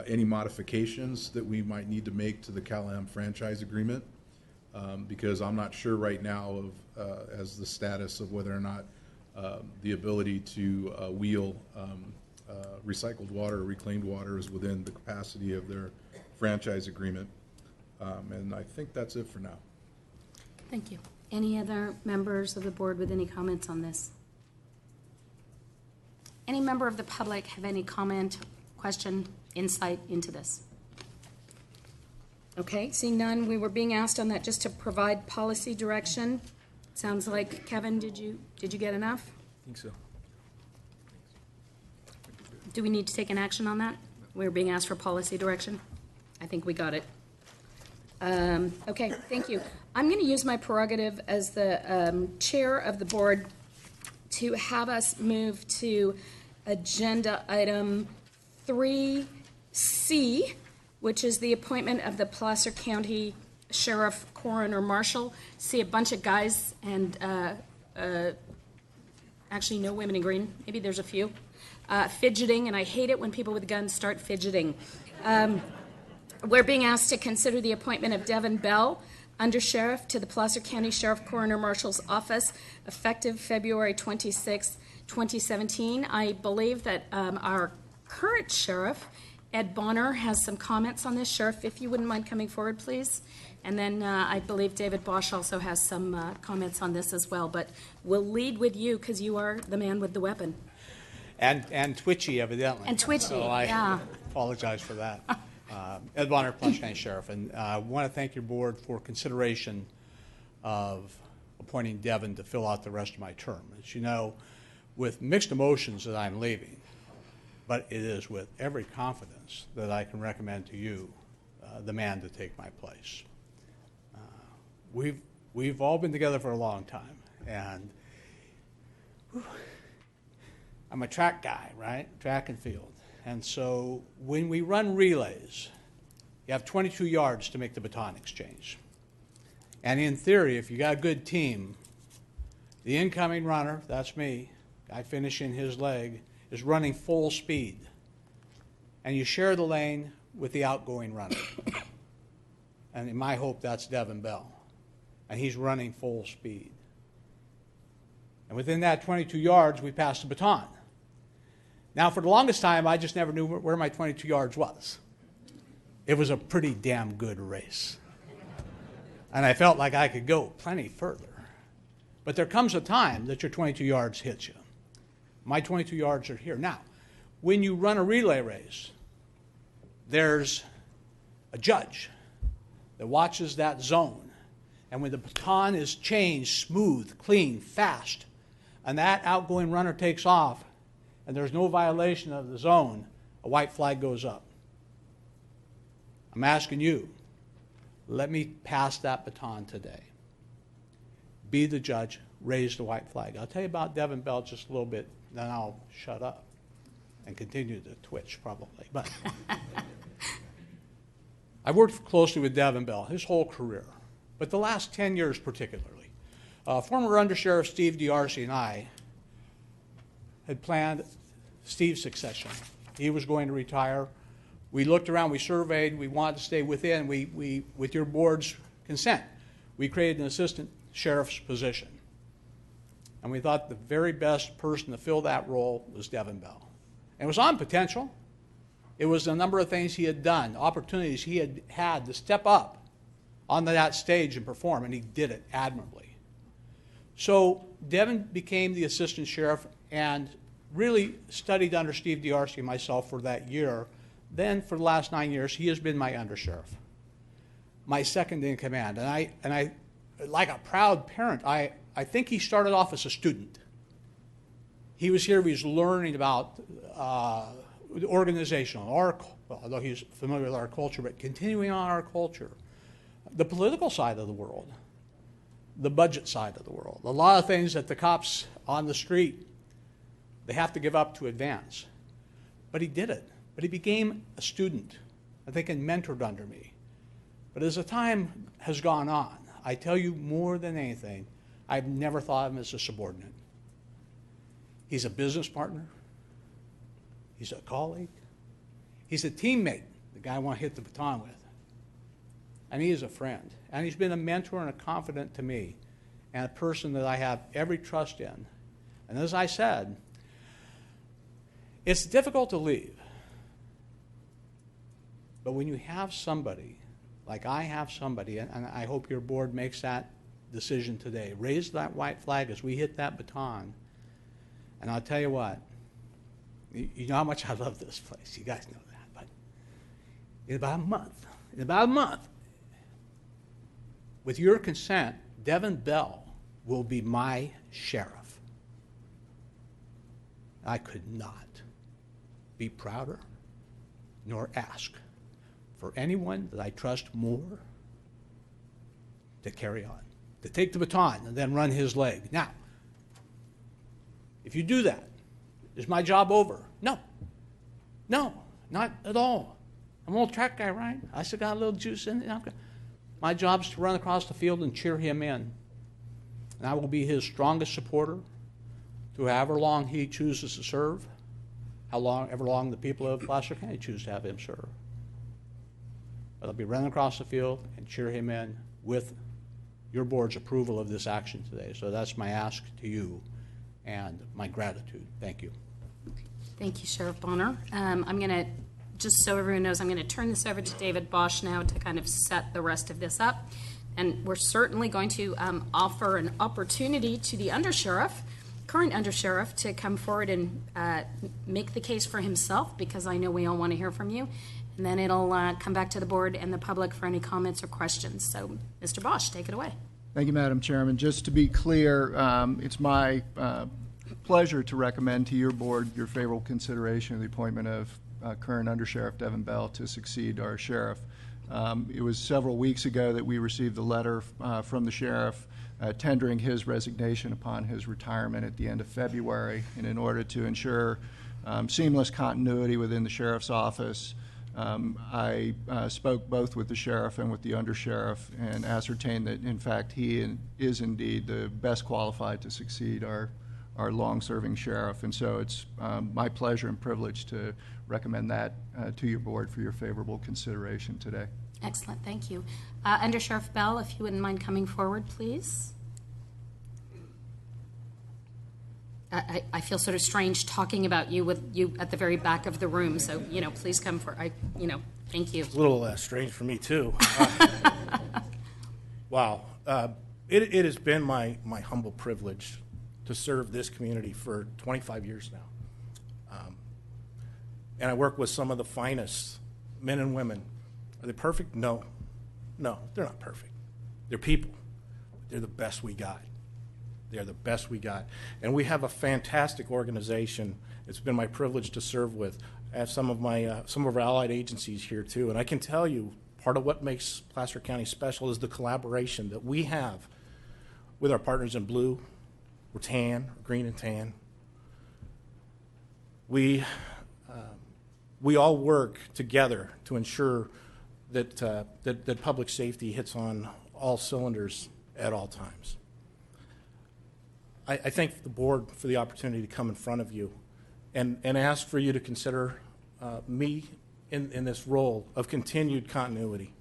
any modifications that we might need to make to the Cal-Am franchise agreement, because I'm not sure right now of as the status of whether or not the ability to wheel recycled water or reclaimed water is within the capacity of their franchise agreement. And I think that's it for now. Thank you. Any other members of the board with any comments on this? Any member of the public have any comment, question, insight into this? Okay, seeing none, we were being asked on that just to provide policy direction. Sounds like, Kevin, did you get enough? I think so. Do we need to take an action on that? We were being asked for policy direction. I think we got it. Okay, thank you. I'm going to use my prerogative as the chair of the board to have us move to agenda item 3C, which is the appointment of the Placer County Sheriff, Coroner, Marshal. See a bunch of guys and actually no women in green. Maybe there's a few. Fidgeting, and I hate it when people with guns start fidgeting. We're being asked to consider the appointment of Devin Bell, Undersheriff, to the Placer County Sheriff Coroner Marshal's Office, effective February 26, 2017. I believe that our current sheriff, Ed Bonner, has some comments on this. Sheriff, if you wouldn't mind coming forward, please. And then I believe David Bosch also has some comments on this as well. But we'll lead with you because you are the man with the weapon. And twitchy, evidently. And twitchy, so I yeah. apologize for that. Ed Bonner, Placer County Sheriff, and I want to thank your board for consideration of appointing Devin to fill out the rest of my term. As you know, with mixed emotions that I'm leaving, but it is with every confidence that I can recommend to you the man to take my place. We've all been together for a long time, and I'm a track guy, right? Track and field. And so when we run relays, you have 22 yards to make the baton exchange. And in theory, if you got a good team, the incoming runner, that's me, guy finishing his leg, is running full speed. And you share the lane with the outgoing runner. And in my hope, that's Devin Bell. And he's running full speed. And within that 22 yards, we pass the baton. Now, for the longest time, I just never knew where my 22 yards was. It was a pretty damn good race. And I felt like I could go plenty further. But there comes a time that your 22 yards hits you. My 22 yards are here. Now, when you run a relay race, there's a judge that watches that zone. And when the baton is changed smooth, clean, fast, and that outgoing runner takes off, and there's no violation of the zone, a white flag goes up. I'm asking you, let me pass that baton today. Be the judge, raise the white flag. I'll tell you about Devin Bell just a little bit, then I'll shut up and continue to twitch probably. But I worked closely with Devin Bell his whole career, but the last 10 years particularly. Former Undersheriff Steve D'Arcy and I had planned Steve's succession. He was going to retire. We looked around, we surveyed, we wanted to stay within. We with your board's consent, we created an assistant sheriff's position. And we thought the very best person to fill that role was Devin Bell. And it was on potential. It was a number of things he had done, opportunities he had had to step up on that stage and perform, and he did it admirably. So Devin became the assistant sheriff and really studied under Steve D'Arcy and myself for that year. Then for the last 9 years, he has been my undersheriff, my second in command. And I like a proud parent, I think he started off as a student. He was here, he was learning about organizational, although he's familiar with our culture, but continuing on our culture, the political side of the world, the budget side of the world, a lot of things that the cops on the street, they have to give up to advance. But he did it. But he became a student, I think, and mentored under me. But as the time has gone on, I tell you more than anything, I've never thought of him as a subordinate. He's a business partner. He's a colleague. He's a teammate, the guy I want to hit the baton with. And he is a friend. And he's been a mentor and a confidant to me, and a person that I have every trust in. And as I said, it's difficult to leave. But when you have somebody, like I have somebody, and I hope your board makes that decision today, raise that white flag as we hit that baton. And I'll tell you what, you know how much I love this place. You guys know that. But in about a month, with your consent, Devin Bell will be my sheriff. I could not be prouder nor ask for anyone that I trust more to carry on, to take the baton and then run his leg. Now, if you do that, is my job over? No, not at all. I'm an old track guy, right? I still got a little juice in it. My job is to run across the field and cheer him in. And I will be his strongest supporter to however long he chooses to serve, however long the people of Placer County choose to have him serve. But I'll be running across the field and cheer him in with your board's approval of this action today. So that's my ask to you and my gratitude. Thank you. Thank you, Sheriff Bonner. I'm going to, just so everyone knows, I'm going to turn this over to David Bosch now to kind of set the rest of this up. And we're certainly going to offer an opportunity to the undersheriff, current undersheriff, to come forward and make the case for himself, because I know we all want to hear from you. And then it'll come back to the board and the public for any comments or questions. So, Mr. Bosch, take it away. Thank you, Madam Chairman. Just to be clear, it's my pleasure to recommend to your board your favorable consideration of the appointment of current Undersheriff Devin Bell to succeed our sheriff. It was several weeks ago that we received the letter from the sheriff tendering his resignation upon his retirement at the end of February. And in order to ensure seamless continuity within the sheriff's office, I spoke both with the sheriff and with the undersheriff and ascertained that, in fact, he is indeed the best qualified to succeed our long-serving sheriff. And so it's my pleasure and privilege to recommend that to your board for your favorable consideration today. Excellent, thank you. Undersheriff Bell, if you wouldn't mind coming forward, please. I feel sort of strange talking about you with you at the very back of the room, so, please come for, thank you. It's a little strange for me, too. Wow. It has been my humble privilege to serve this community for 25 years now. And I work with some of the finest men and women. Are they perfect? No, they're not perfect. They're people. They're the best we got. They're the best we got. And we have a fantastic organization. It's been my privilege to serve with. I have some of our allied agencies here too. And I can tell you, part of what makes Placer County special is the collaboration that we have with our partners in blue, or tan, or green and tan. We all work together to ensure that public safety hits on all cylinders at all times. I thank the board for the opportunity to come in front of you and ask for you to consider me in this role of continued continuity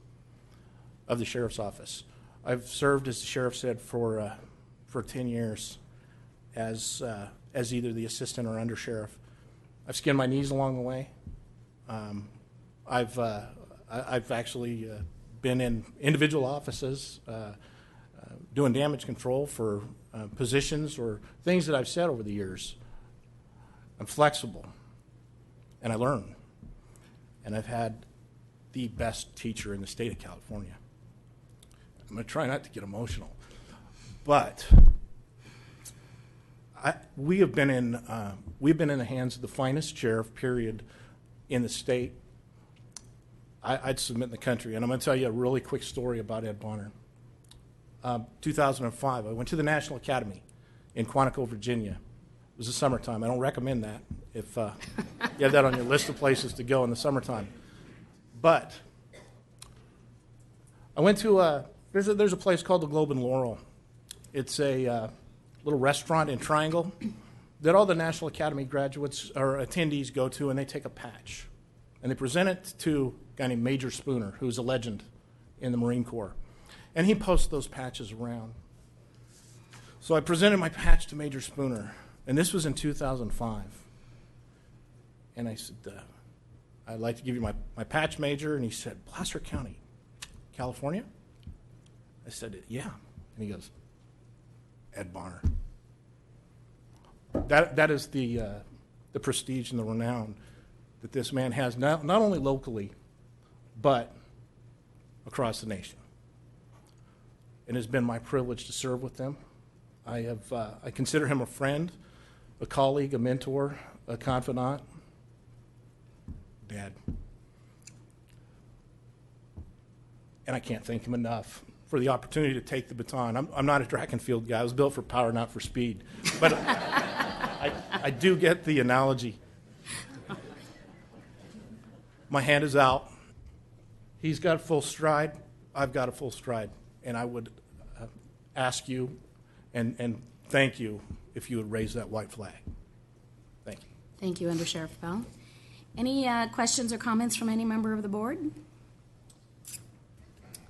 of the sheriff's office. I've served, as the sheriff said, for 10 years as either the assistant or undersheriff. I've skinned my knees along the way. I've actually been in individual offices doing damage control for positions or things that I've said over the years. I'm flexible, and I learn. And I've had the best teacher in the state of California. I'm going to try not to get emotional, but we've been in the hands of the finest sheriff, period, in the state. I'd submit in the country, and I'm going to tell you a really quick story about Ed Bonner. 2005, I went to the National Academy in Quantico, Virginia. It was the summertime. I don't recommend that if you have that on your list of places to go in the summertime. But I went to there's a place called the Globe and Laurel. It's a little restaurant in Triangle that all the National Academy graduates or attendees go to, and they take a patch And they present it to a guy named Major Spooner, who's a legend in the Marine Corps. And he posts those patches around. So I presented my patch to Major Spooner, and this was in 2005. And I said, I'd like to give you my patch, Major. And he said, Placer County, California? I said, yeah. And he goes, Ed Bonner. That is the prestige and the renown that this man has, not only locally, but across the nation. It has been my privilege to serve with them. I consider him a friend, a colleague, a mentor, a confidant, Dad. And I can't thank him enough for the opportunity to take the baton. I'm not a track and field guy. I was built for power, not for speed. But I do get the analogy. My hand is out. He's got a full stride. I've got a full stride. And I would ask you and thank you if you would raise that white flag. Thank you. Thank you, Under Sheriff Bell. Any questions or comments from any member of the board?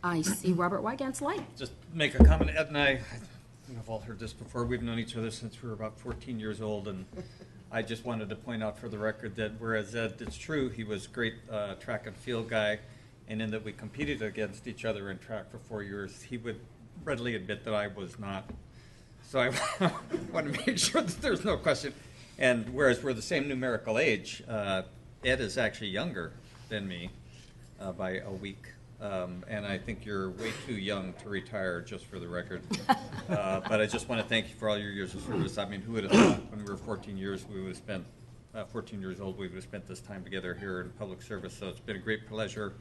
I see Robert Wygant's light. Just make a comment. Ed and I, we've all heard this before. We've known each other since we were about 14 years old, and I just wanted to point out for the record that whereas Ed, it's true, he was a great track and field guy, and in that we competed against each other in track for 4 years, he would readily admit that I was not. So I want to make sure that there's no question. And whereas we're the same numerical age, Ed is actually younger than me by a week. And I think you're way too young to retire, just for the record. But I just want to thank you for all your years of service. I mean, who would have thought when we were 14 years old, we would have spent this time together here in public service. So it's been a great pleasure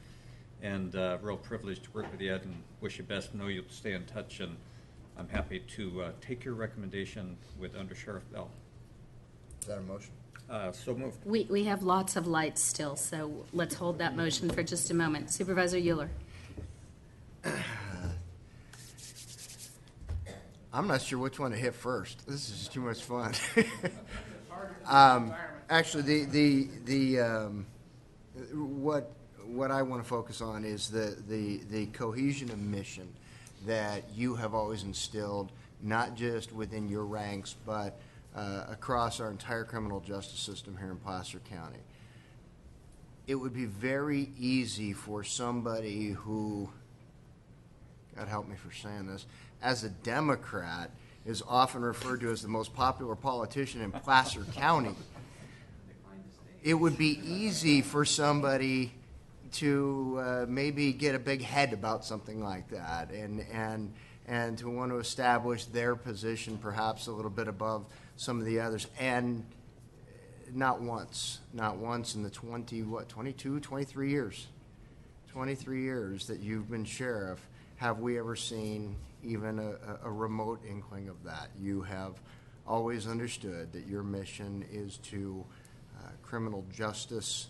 and real privilege to work with you, Ed, and wish you best. Know you'll stay in touch, and I'm happy to take your recommendation with Under Sheriff Bell. Is that a motion? So moved. We have lots of lights still, so let's hold that motion for just a moment. Supervisor Euler. I'm not sure which one to hit first. This is too much fun. Actually, what I want to focus on is the cohesion of mission that you have always instilled, not just within your ranks, but across our entire criminal justice system here in Placer County. It would be very easy for somebody who, God help me for saying this, as a Democrat is often referred to as the most popular politician in Placer County. It would be easy for somebody to maybe get a big head about something like that and to want to establish their position perhaps a little bit above some of the others. And not once in the 23 years that you've been sheriff have we ever seen even a remote inkling of that. You have always understood that your mission is to criminal justice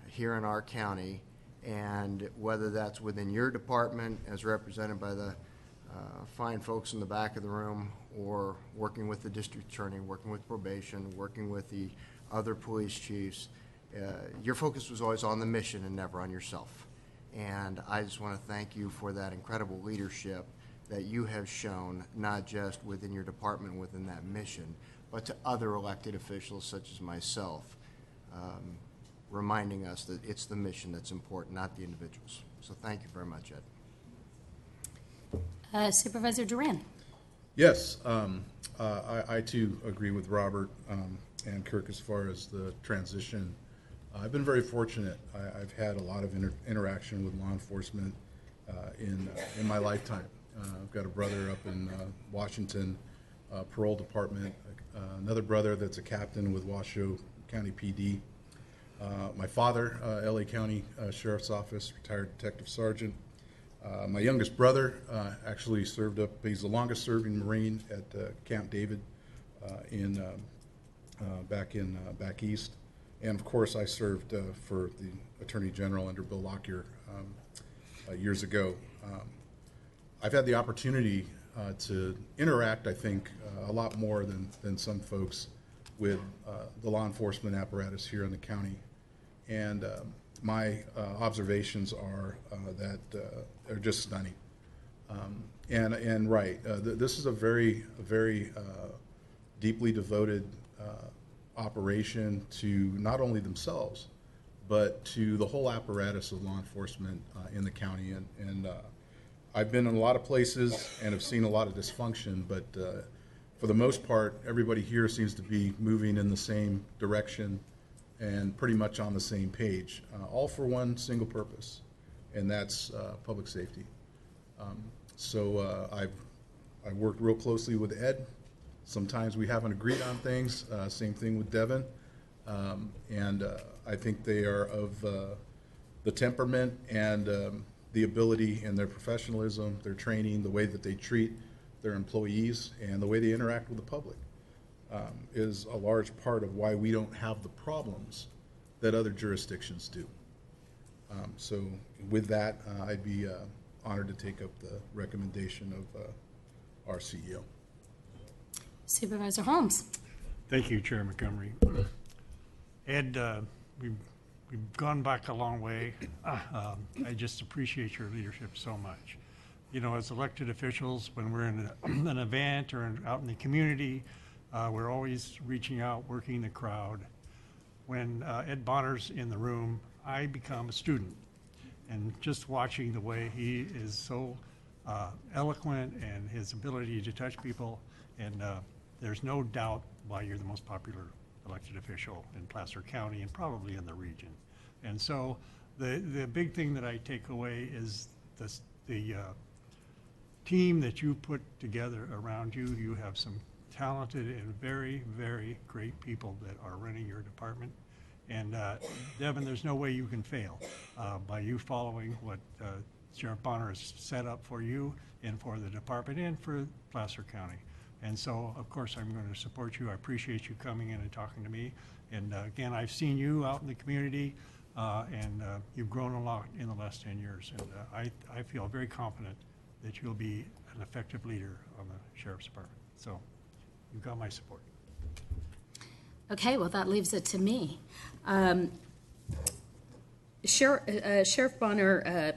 here in our county, and whether that's within your department as represented by the fine folks in the back of the room, or working with the district attorney, working with probation, working with the other police chiefs, your focus was always on the mission and never on yourself. And I just want to thank you for that incredible leadership that you have shown, not just within your department, within that mission, but to other elected officials such as myself, reminding us that it's the mission that's important, not the individuals. So thank you very much, Ed. Supervisor Duran. Yes, I too agree with Robert and Kirk as far as the transition. I've been very fortunate. I've had a lot of interaction with law enforcement in my lifetime. I've got a brother up in Washington Parole Department, another brother that's a captain with Washoe County PD. My father, LA County Sheriff's Office, retired detective sergeant. My youngest brother actually served up, he's the longest serving Marine at Camp David back east. And of course I served for the Attorney General under Bill Lockyer years ago. I've had the opportunity to interact, I think, a lot more than some folks with the law enforcement apparatus here in the county. And my observations are that are just stunning. And right, this is a very deeply devoted operation to not only themselves, but to the whole apparatus of law enforcement in the county. And I've been in a lot of places and have seen a lot of dysfunction, but for the most part, everybody here seems to be moving in the same direction and pretty much on the same page, all for one single purpose, and that's public safety. So I've worked real closely with Ed. Sometimes we haven't agreed on things. Same thing with Devin. And I think they are of the temperament and the ability and their professionalism, their training, the way that they treat their employees, and the way they interact with the public is a large part of why we don't have the problems that other jurisdictions do. So with that, I'd be honored to take up the recommendation of our CEO. Supervisor Holmes. Thank you, Chair Montgomery. Ed, we've gone back a long way. I just appreciate your leadership so much. You know, as elected officials, when we're in an event or out in the community, we're always reaching out, working the crowd. When Ed Bonner's in the room, I become a student. And just watching the way he is so eloquent and his ability to touch people, and there's no doubt why you're the most popular elected official in Placer County and probably in the region. And so the big thing that I take away is the team that you put together around you. You have some talented and very, very great people that are running your department. And Devin, there's no way you can fail by you following what Sheriff Bonner has set up for you and for the department and for Placer County. And so, of course, I'm going to support you. I appreciate you coming in and talking to me. And again, I've seen you out in the community, and you've grown a lot in the last 10 years. And I feel very confident that you'll be an effective leader on the Sheriff's Department. So you've got my support. Okay, well, that leaves it to me. Sheriff Bonner's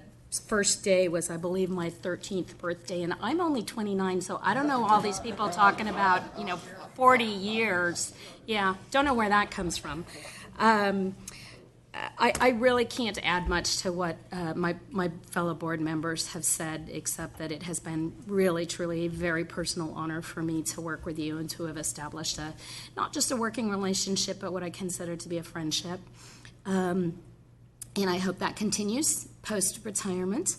first day was, I believe, my 13th birthday, and I'm only 29, so I don't know all these people talking about, 40 years. Yeah, don't know where that comes from. I really can't add much to what my fellow board members have said, except that it has been really, truly a very personal honor for me to work with you and to have established not just a working relationship, but what I consider to be a friendship. And I hope that continues post-retirement.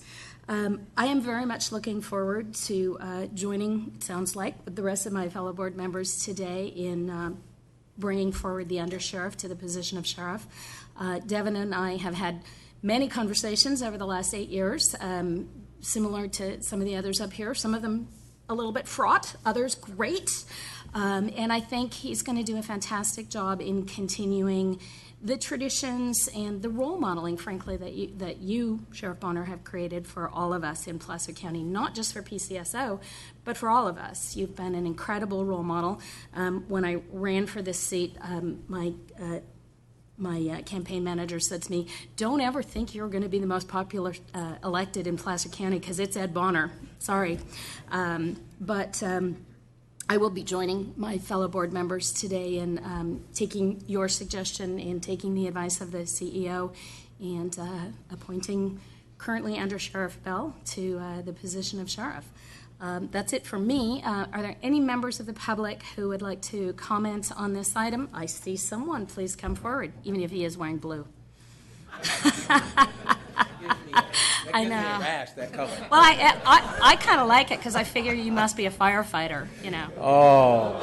I am very much looking forward to joining, it sounds like, with the rest of my fellow board members today in bringing forward the undersheriff to the position of sheriff. Devin and I have had many conversations over the last 8 years, similar to some of the others up here, some of them a little bit fraught, others great. And I think he's going to do a fantastic job in continuing the traditions and the role modeling, frankly, that you, Sheriff Bonner, have created for all of us in Placer County, not just for PCSO, but for all of us. You've been an incredible role model. When I ran for this seat, my campaign manager said to me, "Don't ever think you're going to be the most popular elected in Placer County because it's Ed Bonner." Sorry. But I will be joining my fellow board members today in taking your suggestion and taking the advice of the CEO and appointing currently Under Sheriff Bell to the position of sheriff. That's it for me. Are there any members of the public who would like to comment on this item? I see someone. Please come forward, even if he is wearing blue. I know. Rash, that color. Well, I kind of like it because I figure you must be a firefighter, Oh.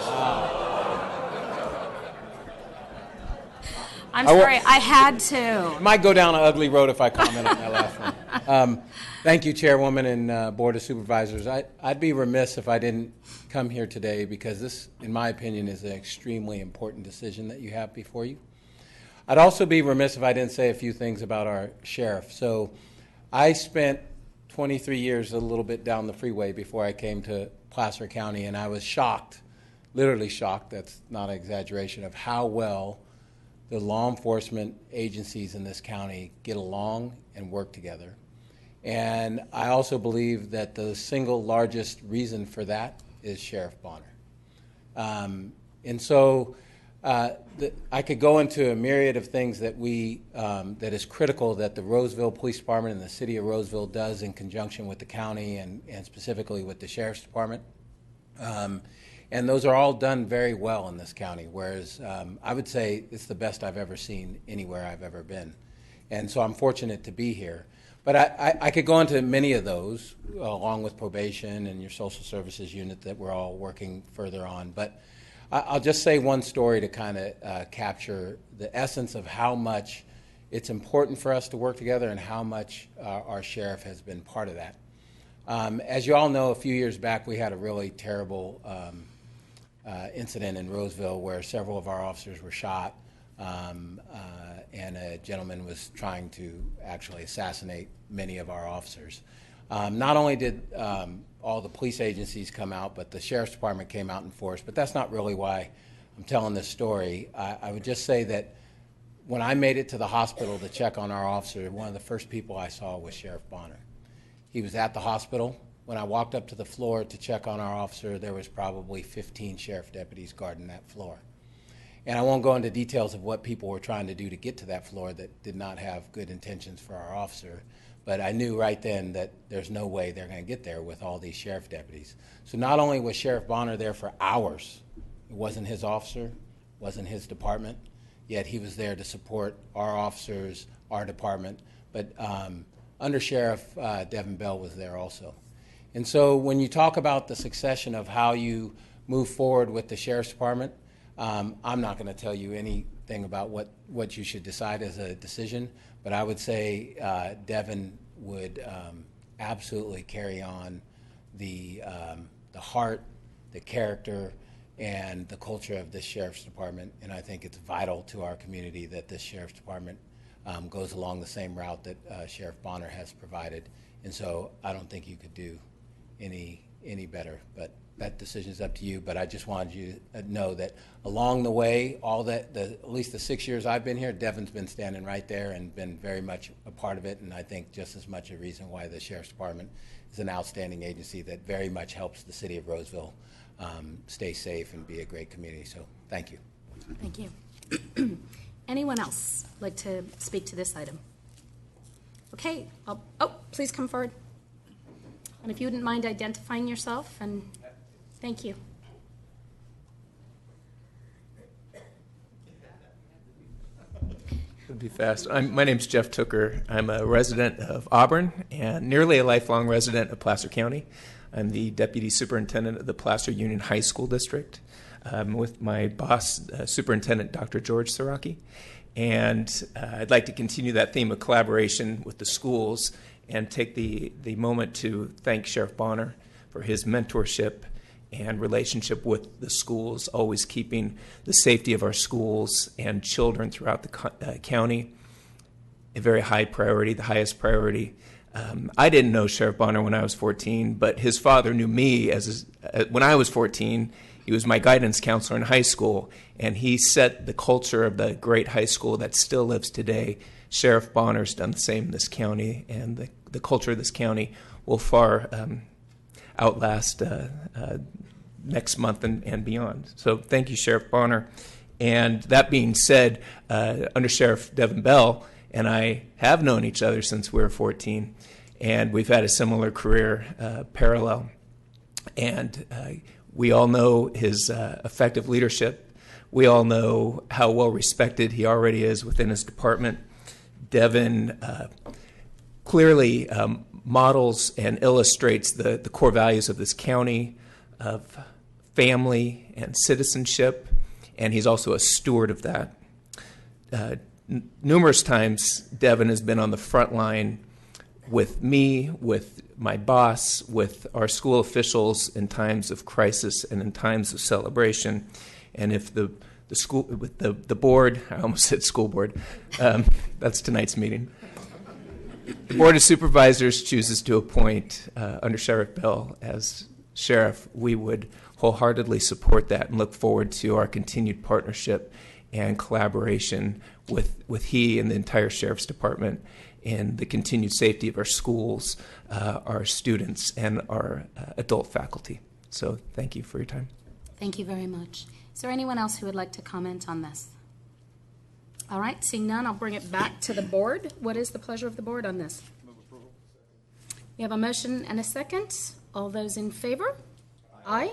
I'm sorry, I had to. Might go down an ugly road if I comment on that last one. Thank you, Chairwoman and Board of Supervisors. I'd be remiss if I didn't come here today because this, in my opinion, is an extremely important decision that you have before you. I'd also be remiss if I didn't say a few things about our sheriff. So I spent 23 years a little bit down the freeway before I came to Placer County, and I was shocked, literally shocked, that's not an exaggeration, of how well the law enforcement agencies in this county get along and work together. And I also believe that the single largest reason for that is Sheriff Bonner. And so I could go into a myriad of things that that is critical that the Roseville Police Department and the City of Roseville does in conjunction with the county and specifically with the Sheriff's Department. And those are all done very well in this county, whereas I would say it's the best I've ever seen anywhere I've ever been. And so I'm fortunate to be here. But I could go into many of those, along with probation and your social services unit that we're all working further on. But I'll just say one story to kind of capture the essence of how much it's important for us to work together and how much our sheriff has been part of that. As you all know, a few years back we had a really terrible incident in Roseville where several of our officers were shot, and a gentleman was trying to actually assassinate many of our officers. Not only did all the police agencies come out, but the Sheriff's Department came out in force. But that's not really why I'm telling this story. I would just say that when I made it to the hospital to check on our officer, one of the first people I saw was Sheriff Bonner. He was at the hospital. When I walked up to the floor to check on our officer, there was probably 15 sheriff deputies guarding that floor. And I won't go into details of what people were trying to do to get to that floor that did not have good intentions for our officer. But I knew right then that there's no way they're going to get there with all these sheriff deputies. So not only was Sheriff Bonner there for hours, it wasn't his officer, wasn't his department, yet he was there to support our officers, our department. But Under Sheriff Devin Bell was there also. And so when you talk about the succession of how you move forward with the Sheriff's Department, I'm not going to tell you anything about what you should decide as a decision, but I would say Devin would absolutely carry on the heart, the character, and the culture of this Sheriff's Department, and I think it's vital to our community that this Sheriff's Department goes along the same route that Sheriff Bonner has provided, and so I don't think you could do any better, but that decision is up to you. But I just wanted you to know that along the way, at least the 6 years I've been here, Devin's been standing right there and been very much a part of it, and I think just as much a reason why the Sheriff's Department is an outstanding agency that very much helps the city of Roseville stay safe and be a great community. So thank you. Thank you. Anyone else like to speak to this item? Okay. Please come forward. And if you wouldn't mind identifying yourself, and thank you. It'll be fast. My name's Jeff Tooker. I'm a resident of Auburn and nearly a lifelong resident of Placer County. I'm the Deputy Superintendent of the Placer Union High School District with my boss, Superintendent Dr. George Saraki. And I'd like to continue that theme of collaboration with the schools and take the moment to thank Sheriff Bonner for his mentorship and relationship with the schools, always keeping the safety of our schools and children throughout the county a very high priority, the highest priority. I didn't know Sheriff Bonner when I was 14, but his father knew me when I was 14. He was my guidance counselor in high school, and he set the culture of the great high school that still lives today. Sheriff Bonner's done the same in this county, and the culture of this county will far outlast next month and beyond. So thank you, Sheriff Bonner. And that being said, Under Sheriff Devin Bell and I have known each other since we were 14, and we've had a similar career parallel. And we all know his effective leadership. We all know how well respected he already is within his department. Devin clearly models and illustrates the core values of this county, of family and citizenship, and he's also a steward of that. Numerous times, Devin has been on the front line with me, with my boss, with our school officials in times of crisis and in times of celebration. And if the school, with the board, I almost said school board, that's tonight's meeting. The Board of Supervisors chooses to appoint Under Sheriff Bell as sheriff. We would wholeheartedly support that and look forward to our continued partnership and collaboration with he and the entire Sheriff's Department and the continued safety of our schools, our students, and our adult faculty. So thank you for your time. Thank you very much. Is there anyone else who would like to comment on this? All right, seeing none, I'll bring it back to the board. What is the pleasure of the board on this? Move approval. We have a motion and a second. All those in favor? Aye.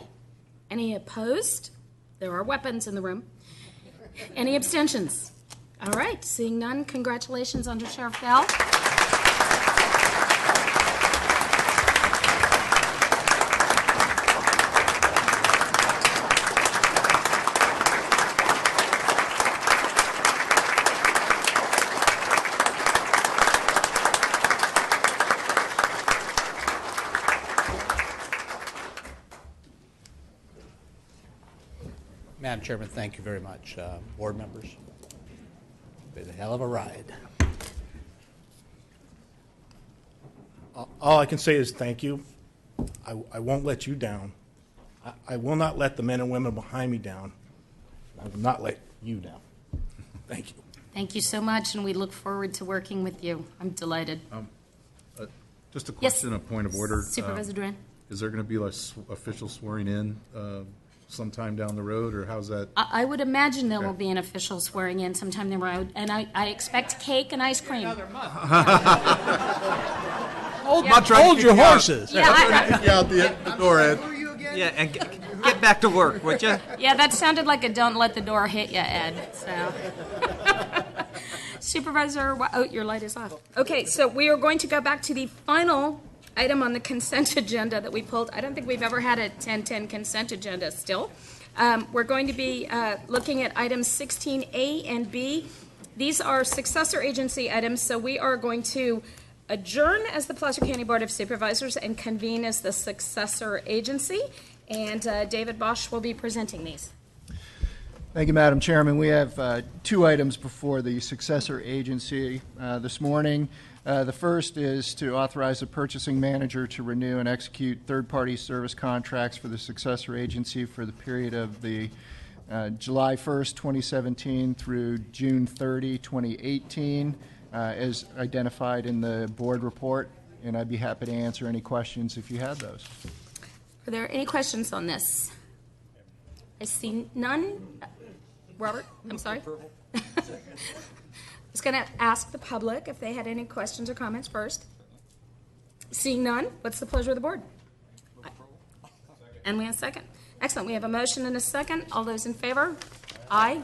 Any opposed? There are weapons in the room. Any abstentions? All right, seeing none, congratulations, Under Sheriff Bell. Madam Chairman, thank you very much. Board members, it's been a hell of a ride. All I can say is thank you. I won't let you down. I will not let the men and women behind me down. I will not let you down. Thank you. Thank you so much, and we look forward to working with you. I'm delighted. Just a question, Yes. a point of order. Supervisor Duran. Is there going to be like official swearing in sometime down the road, or how's that? I would imagine there Okay. will be an official swearing in sometime down the road, and I expect cake and ice cream. Hold your horses. Yeah, out the door, Ed. Yeah, and get back to work, would you? Yeah, that sounded like a don't let the door hit you, Ed. So. Supervisor, oh, your light is off. Okay, so we are going to go back to the final item on the consent agenda that we pulled. I don't think we've ever had a 10-10 consent agenda still. We're going to be looking at items 16A and B. These are successor agency items, so we are going to adjourn as the Placer County Board of Supervisors and convene as the successor agency. And David Bosch will be presenting these. Thank you, Madam Chairman. We have two items before the successor agency this morning. The first is to authorize the purchasing manager to renew and execute third-party service contracts for the successor agency for the period of the July 1st, 2017 through June 30, 2018, as identified in the board report, and I'd be happy to answer any questions if you have those. Are there any questions on this? I see none. Robert, I'm sorry. I was going to ask the public if they had any questions or comments first. Seeing none, what's the pleasure of the board? And we have a second. Excellent. We have a motion and a second. All those in favor? Aye.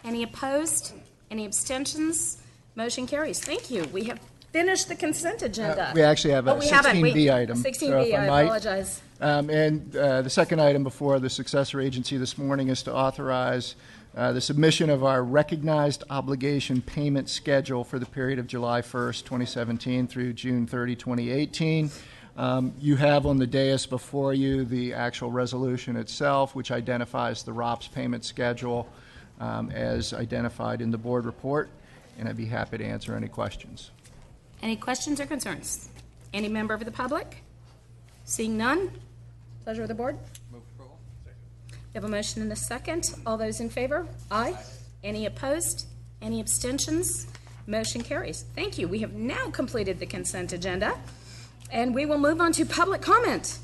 Any opposed? Any abstentions? Motion carries. Thank you. We have finished the consent agenda. We actually have a 16B item. 16B, I apologize. And the second item before the successor agency this morning is to authorize the submission of our recognized obligation payment schedule for the period of July 1st, 2017 through June 30, 2018. You have on the dais before you the actual resolution itself, which identifies the ROPS payment schedule as identified in the board report, and I'd be happy to answer any questions. Any questions or concerns? Any member of the public? Seeing none, pleasure of the board. We have a motion and a second. All those in favor? Aye. Any opposed? Any abstentions? Motion carries. Thank you. We have now completed the consent agenda, and we will move on to public comment.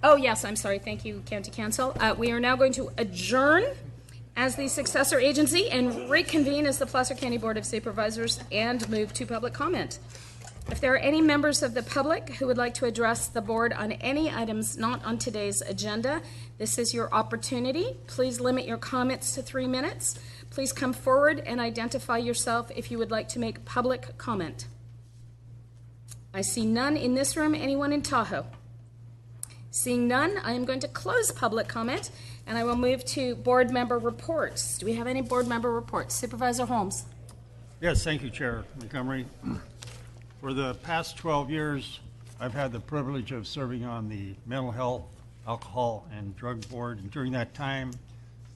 Oh, yes, I'm sorry. Thank you, County Council. We are now going to adjourn as the successor agency and reconvene as the Placer County Board of Supervisors and move to public comment. If there are any members of the public who would like to address the board on any items not on today's agenda, this is your opportunity. Please limit your comments to 3 minutes. Please come forward and identify yourself if you would like to make public comment. I see none in this room. Anyone in Tahoe? Seeing none, I am going to close public comment, and I will move to board member reports. Do we have any board member reports? Supervisor Holmes. Yes, thank you, Chair Montgomery. For the past 12 years, I've had the privilege of serving on the Mental Health, Alcohol, and Drug Board, and during that time,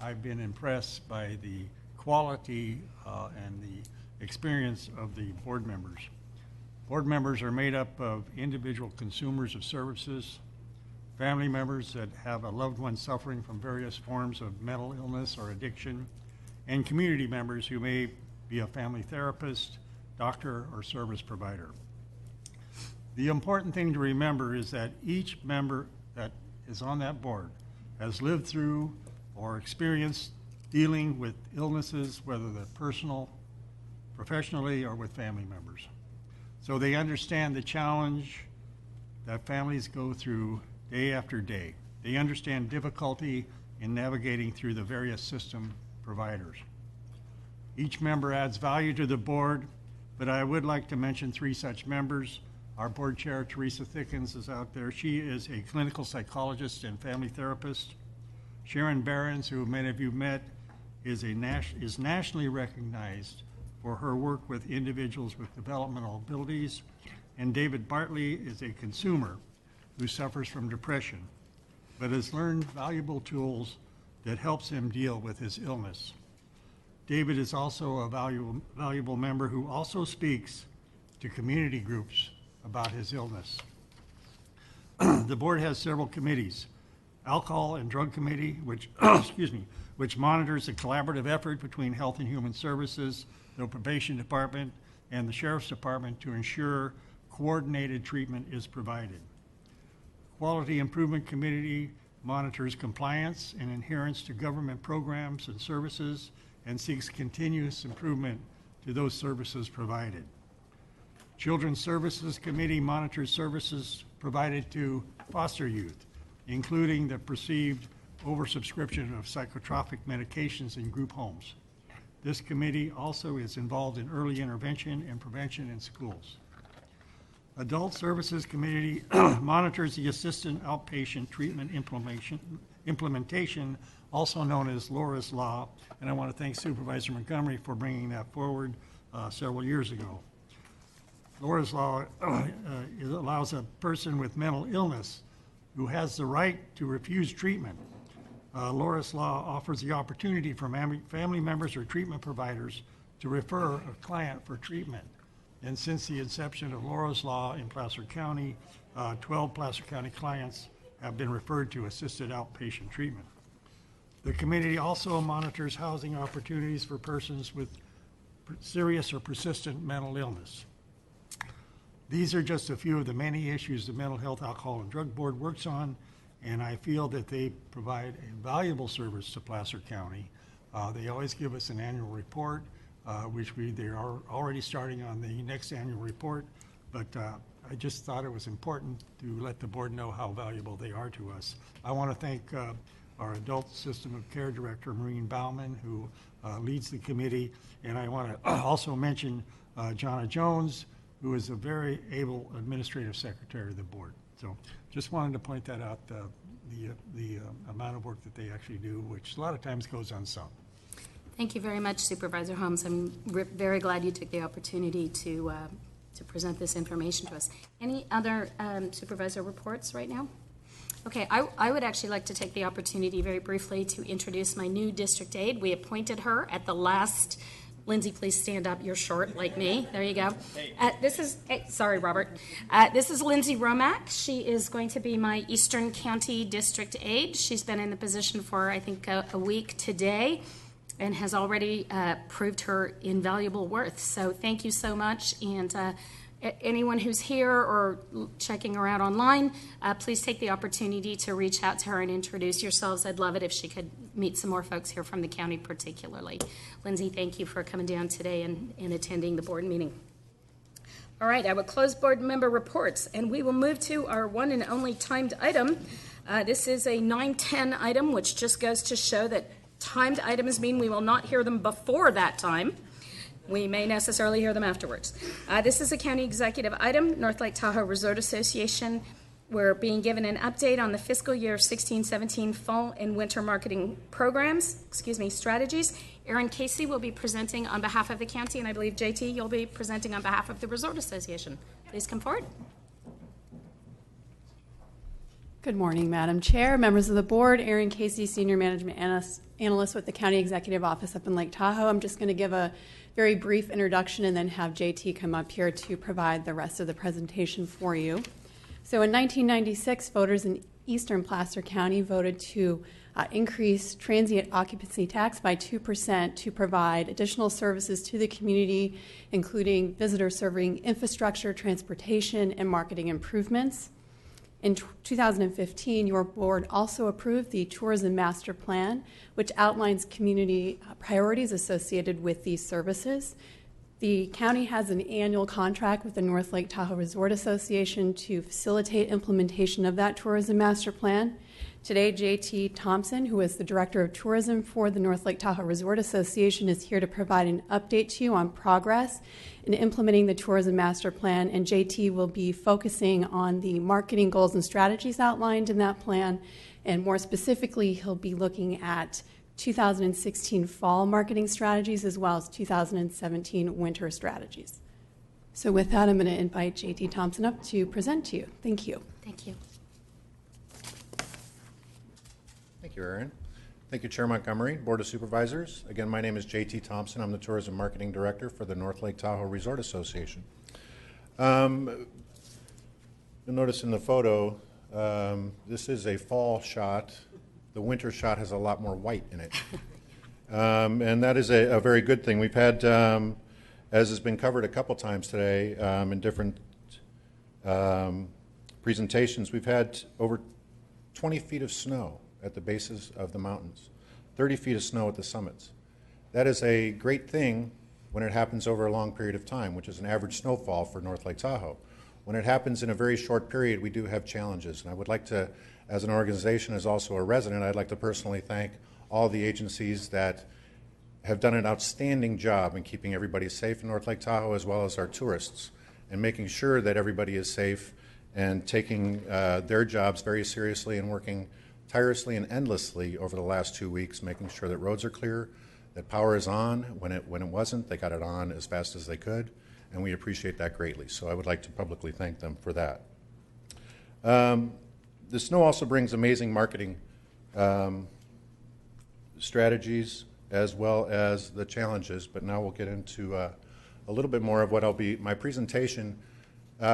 I've been impressed by the quality and the experience of the board members. Board members are made up of individual consumers of services, family members that have a loved one suffering from various forms of mental illness or addiction, and community members who may be a family therapist, doctor, or service provider. The important thing to remember is that each member that is on that board has lived through or experienced dealing with illnesses, whether they're personal, professionally, or with family members. So they understand the challenge that families go through day after day. They understand difficulty in navigating through the various system providers. Each member adds value to the board, but I would like to mention 3 such members. Our board chair, Teresa Thickens, is out there. She is a clinical psychologist and family therapist. Sharon Behrens, who many of you met, is nationally recognized for her work with individuals with developmental abilities. And David Bartley is a consumer who suffers from depression, but has learned valuable tools that helps him deal with his illness. David is also a valuable member who also speaks to community groups about his illness. The board has several committees. Alcohol and Drug Committee, which, which monitors a collaborative effort between Health and Human Services, the Probation Department, and the Sheriff's Department to ensure coordinated treatment is provided. Quality Improvement Committee monitors compliance and adherence to government programs and services and seeks continuous improvement to those services provided. Children's Services Committee monitors services provided to foster youth, including the perceived oversubscription of psychotropic medications in group homes. This committee also is involved in early intervention and prevention in schools. Adult Services Committee monitors the Assistant Outpatient Treatment Implementation, also known as Laura's Law, and I want to thank Supervisor Montgomery for bringing that forward several years ago. Laura's Law allows a person with mental illness who has the right to refuse treatment. Laura's Law offers the opportunity for family members or treatment providers to refer a client for treatment. And since the inception of Laura's Law in Placer County, 12 Placer County clients have been referred to assisted outpatient treatment. The committee also monitors housing opportunities for persons with serious or persistent mental illness. These are just a few of the many issues the Mental Health, Alcohol, and Drug Board works on, and I feel that they provide a valuable service to Placer County. They always give us an annual report, which they are already starting on the next annual report, but I just thought it was important to let the board know how valuable they are to us. I want to thank our Adult System of Care Director, Maureen Bauman, who leads the committee, and I want to also mention Jonna Jones, who is a very able administrative secretary of the board. So just wanted to point that out, the amount of work that they actually do, which a lot of times goes unsung. Thank you very much, Supervisor Holmes. I'm very glad you took the opportunity to present this information to us. Any other supervisor reports right now? Okay, I would actually like to take the opportunity very briefly to introduce my new district aide. We appointed her at the last. Lindsay, please stand up. You're short like me. There you go. Sorry, Robert. This is Lindsay Romack. She is going to be my Eastern County District Aide. She's been in the position for, I think, a week today and has already proved her invaluable worth. So thank you so much. And anyone who's here or checking her out online, please take the opportunity to reach out to her and introduce yourselves. I'd love it if she could meet some more folks here from the county particularly. Lindsay, thank you for coming down today and attending the board meeting. All right, I will close board member reports, and we will move to our one and only timed item. This is a 9:10 item, which just goes to show that timed items mean we will not hear them before that time. We may necessarily hear them afterwards. This is a county executive item, North Lake Tahoe Resort Association. We're being given an update on the fiscal year 16-17 fall and winter marketing programs, strategies. Aaron Casey will be presenting on behalf of the county, and I believe, JT, you'll be presenting on behalf of the Resort Association. Please come forward. Good morning, Madam Chair, members of the board. Aaron Casey, Senior Management Analyst with the County Executive Office up in Lake Tahoe. I'm just going to give a very brief introduction and then have JT come up here to provide the rest of the presentation for you. So in 1996, voters in Eastern Placer County voted to increase transient occupancy tax by 2% to provide additional services to the community, including visitor serving infrastructure, transportation, and marketing improvements. In 2015, your board also approved the Tourism Master Plan, which outlines community priorities associated with these services. The county has an annual contract with the North Lake Tahoe Resort Association to facilitate implementation of that Tourism Master Plan. Today, J.T. Thompson, who is the Director of Tourism for the North Lake Tahoe Resort Association, is here to provide an update to you on progress in implementing the Tourism Master Plan, and J.T. will be focusing on the marketing goals and strategies outlined in that plan, and more specifically, he'll be looking at 2016 fall marketing strategies as well as 2017 winter strategies. So with that, I'm going to invite J.T. Thompson up to present to you. Thank you. Thank you. Thank you, Erin. Thank you, Chair Montgomery, Board of Supervisors. Again, my name is J.T. Thompson. I'm the Tourism Marketing Director for the North Lake Tahoe Resort Association. You'll notice in the photo, this is a fall shot. The winter shot has a lot more white in it. And that is a very good thing. We've had, as has been covered a couple times today in different presentations, we've had over 20 feet of snow at the bases of the mountains, 30 feet of snow at the summits. That is a great thing when it happens over a long period of time, which is an average snowfall for North Lake Tahoe. When it happens in a very short period, we do have challenges. And I would like to, as an organization, as also a resident, I'd like to personally thank all the agencies that have done an outstanding job in keeping everybody safe in North Lake Tahoe, as well as our tourists, and making sure that everybody is safe and taking their jobs very seriously and working tirelessly and endlessly over the last 2 weeks, making sure that roads are clear, that power is on. When it wasn't, they got it on as fast as they could, and we appreciate that greatly. So I would like to publicly thank them for that. The snow also brings amazing marketing strategies as well as the challenges, but now we'll get into a little bit more of what I'll be, my presentation,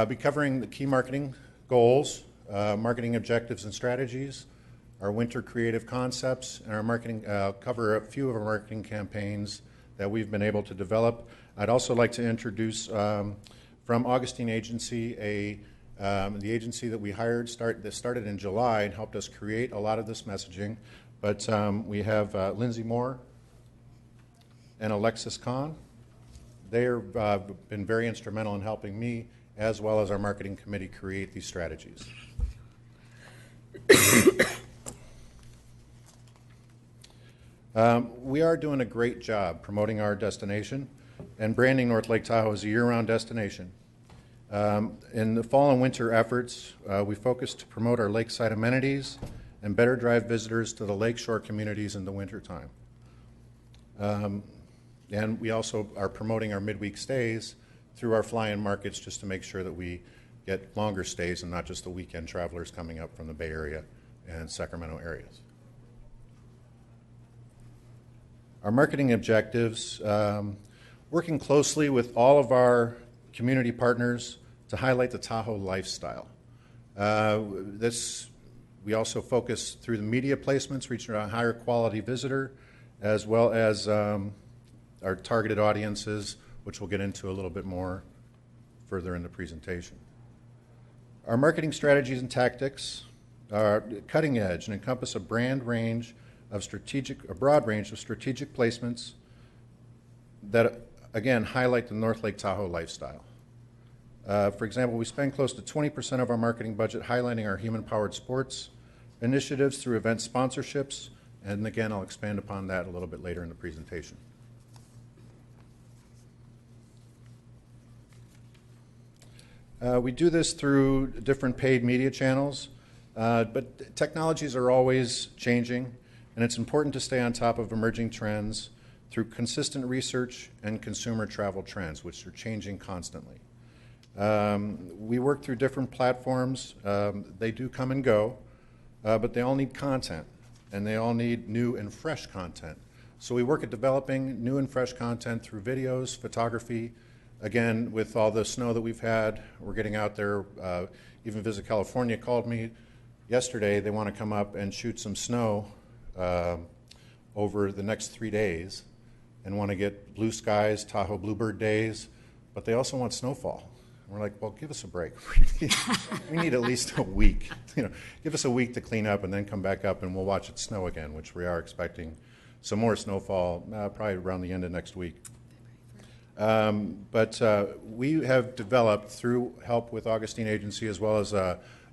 be covering the key marketing goals, marketing objectives and strategies, our winter creative concepts, and our marketing, cover a few of our marketing campaigns that we've been able to develop. I'd also like to introduce from Augustine Agency, the agency that we hired that started in July and helped us create a lot of this messaging. But we have Lindsay Moore and Alexis Kahn. They have been very instrumental in helping me, as well as our marketing committee, create these strategies. We are doing a great job promoting our destination and branding North Lake Tahoe as a year-round destination. In the fall and winter efforts, we focus to promote our lakeside amenities and better drive visitors to the lakeshore communities in the wintertime. And we also are promoting our midweek stays through our fly-in markets just to make sure that we get longer stays and not just the weekend travelers coming up from the Bay Area and Sacramento areas. Our marketing objectives, working closely with all of our community partners to highlight the Tahoe lifestyle. We also focus through the media placements, reaching a higher quality visitor, as well as our targeted audiences, which we'll get into a little bit more further in the presentation. Our marketing strategies and tactics are cutting edge and encompass a broad range of strategic placements that, again, highlight the North Lake Tahoe lifestyle. For example, we spend close to 20% of our marketing budget highlighting our human-powered sports initiatives through event sponsorships, and again, I'll expand upon that a little bit later in the presentation. We do this through different paid media channels, but technologies are always changing, and it's important to stay on top of emerging trends through consistent research and consumer travel trends, which are changing constantly. We work through different platforms. They do come and go, but they all need content, and they all need new and fresh content. So we work at developing new and fresh content through videos, photography. Again, with all the snow that we've had, we're getting out there. Even Visit California called me yesterday. They want to come up and shoot some snow over the next 3 days and want to get blue skies, Tahoe Bluebird days, but they also want snowfall. And we're like, well, give us a break. We need at least a week. Give us a week to clean up and then come back up and we'll watch it snow again, which we are expecting some more snowfall probably around the end of next week. But we have developed, through help with Augustine Agency as well as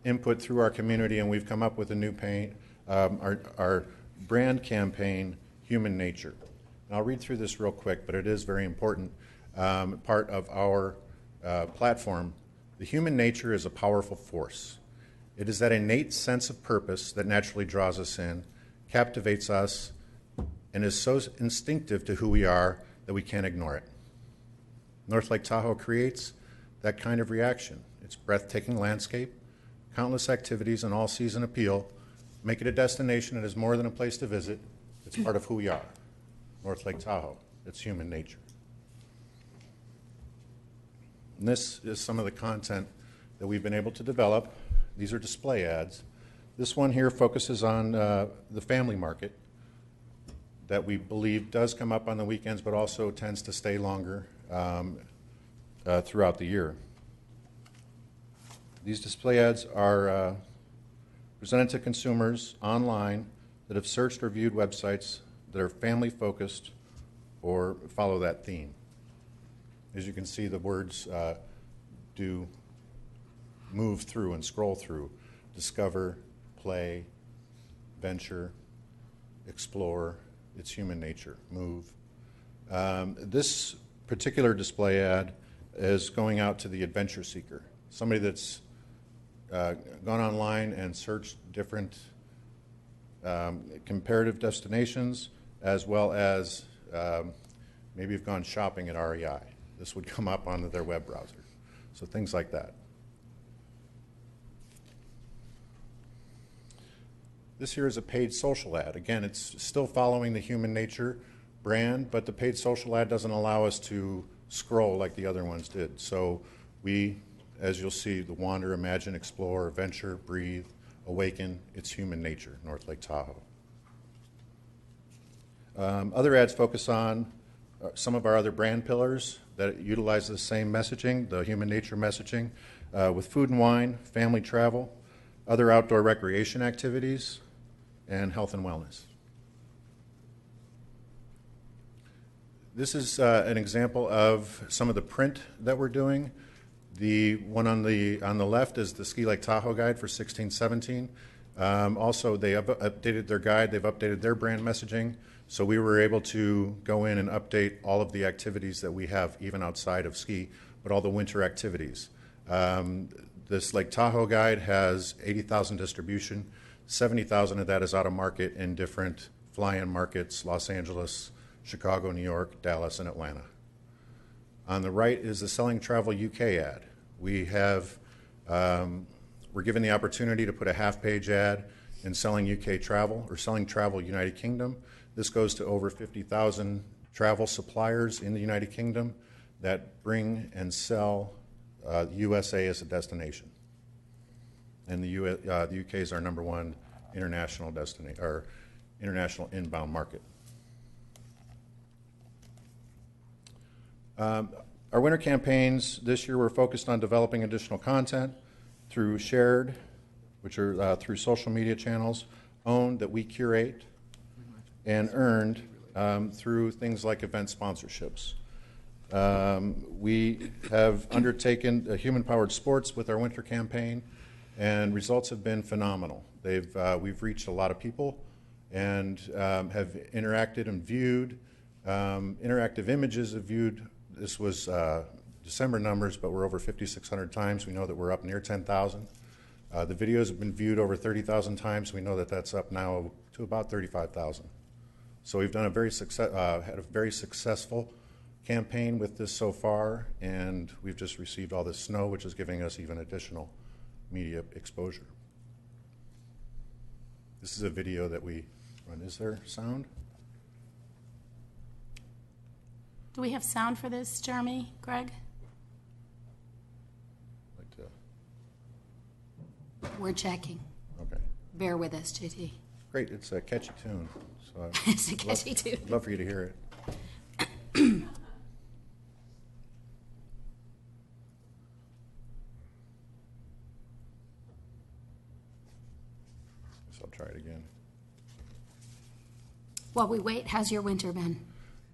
input through our community, and we've come up with a new our brand campaign, Human Nature. And I'll read through this real quick, but it is very important part of our platform. The human nature is a powerful force. It is that innate sense of purpose that naturally draws us in, captivates us, and is so instinctive to who we are that we can't ignore it. North Lake Tahoe creates that kind of reaction. Its breathtaking landscape, countless activities, and all-season appeal make it a destination that is more than a place to visit. It's part of who we are. North Lake Tahoe, it's human nature. And this is some of the content that we've been able to develop. These are display ads. This one here focuses on the family market that we believe does come up on the weekends, but also tends to stay longer throughout the year. These display ads are presented to consumers online that have searched or viewed websites that are family-focused or follow that theme. As you can see, the words do move through and scroll through. Discover, play, venture, explore. It's human nature. Move. This particular display ad is going out to the adventure seeker, somebody that's gone online and searched different comparative destinations, as well as maybe have gone shopping at REI. This would come up on their web browser. So things like that. This here is a paid social ad. Again, it's still following the human nature brand, but the paid social ad doesn't allow us to scroll like the other ones did. So we, as you'll see, the wander, imagine, explore, venture, breathe, awaken, it's human nature, North Lake Tahoe. Other ads focus on some of our other brand pillars that utilize the same messaging, the human nature messaging, with food and wine, family travel, other outdoor recreation activities, and health and wellness. This is an example of some of the print that we're doing. The one on the left is the Ski Lake Tahoe guide for 16-17. Also, they have updated their guide. They've updated their brand messaging. So we were able to go in and update all of the activities that we have, even outside of ski, but all the winter activities. This Lake Tahoe guide has 80,000 distribution. 70,000 of that is out of market in different fly-in markets, Los Angeles, Chicago, New York, Dallas, and Atlanta. On the right is the Selling Travel UK ad. We have, we're given the opportunity to put a half-page ad in Selling UK Travel or Selling Travel United Kingdom. This goes to over 50,000 travel suppliers in the United Kingdom that bring and sell the USA as a destination. And the UK is our #1 international destination, or international inbound market. Our winter campaigns this year were focused on developing additional content through shared, which are through social media channels, owned that we curate, and earned through things like event sponsorships. We have undertaken human-powered sports with our winter campaign, and results have been phenomenal. We've reached a lot of people and have interacted and viewed. Interactive images have viewed. This was December numbers, but we're over 5,600 times. We know that we're up near 10,000. The videos have been viewed over 30,000 times. We know that that's up now to about 35,000. So we've done had a very successful campaign with this so far, and we've just received all this snow, which is giving us even additional media exposure. This is a video that we run. Is there sound? Do we have sound for this, Jeremy, Greg? Like to... We're checking. Okay. Bear with us, JT. great. It's a catchy tune. So It's a catchy tune. I'd love for you to hear it. So I'll try it again. While we wait, how's your winter been?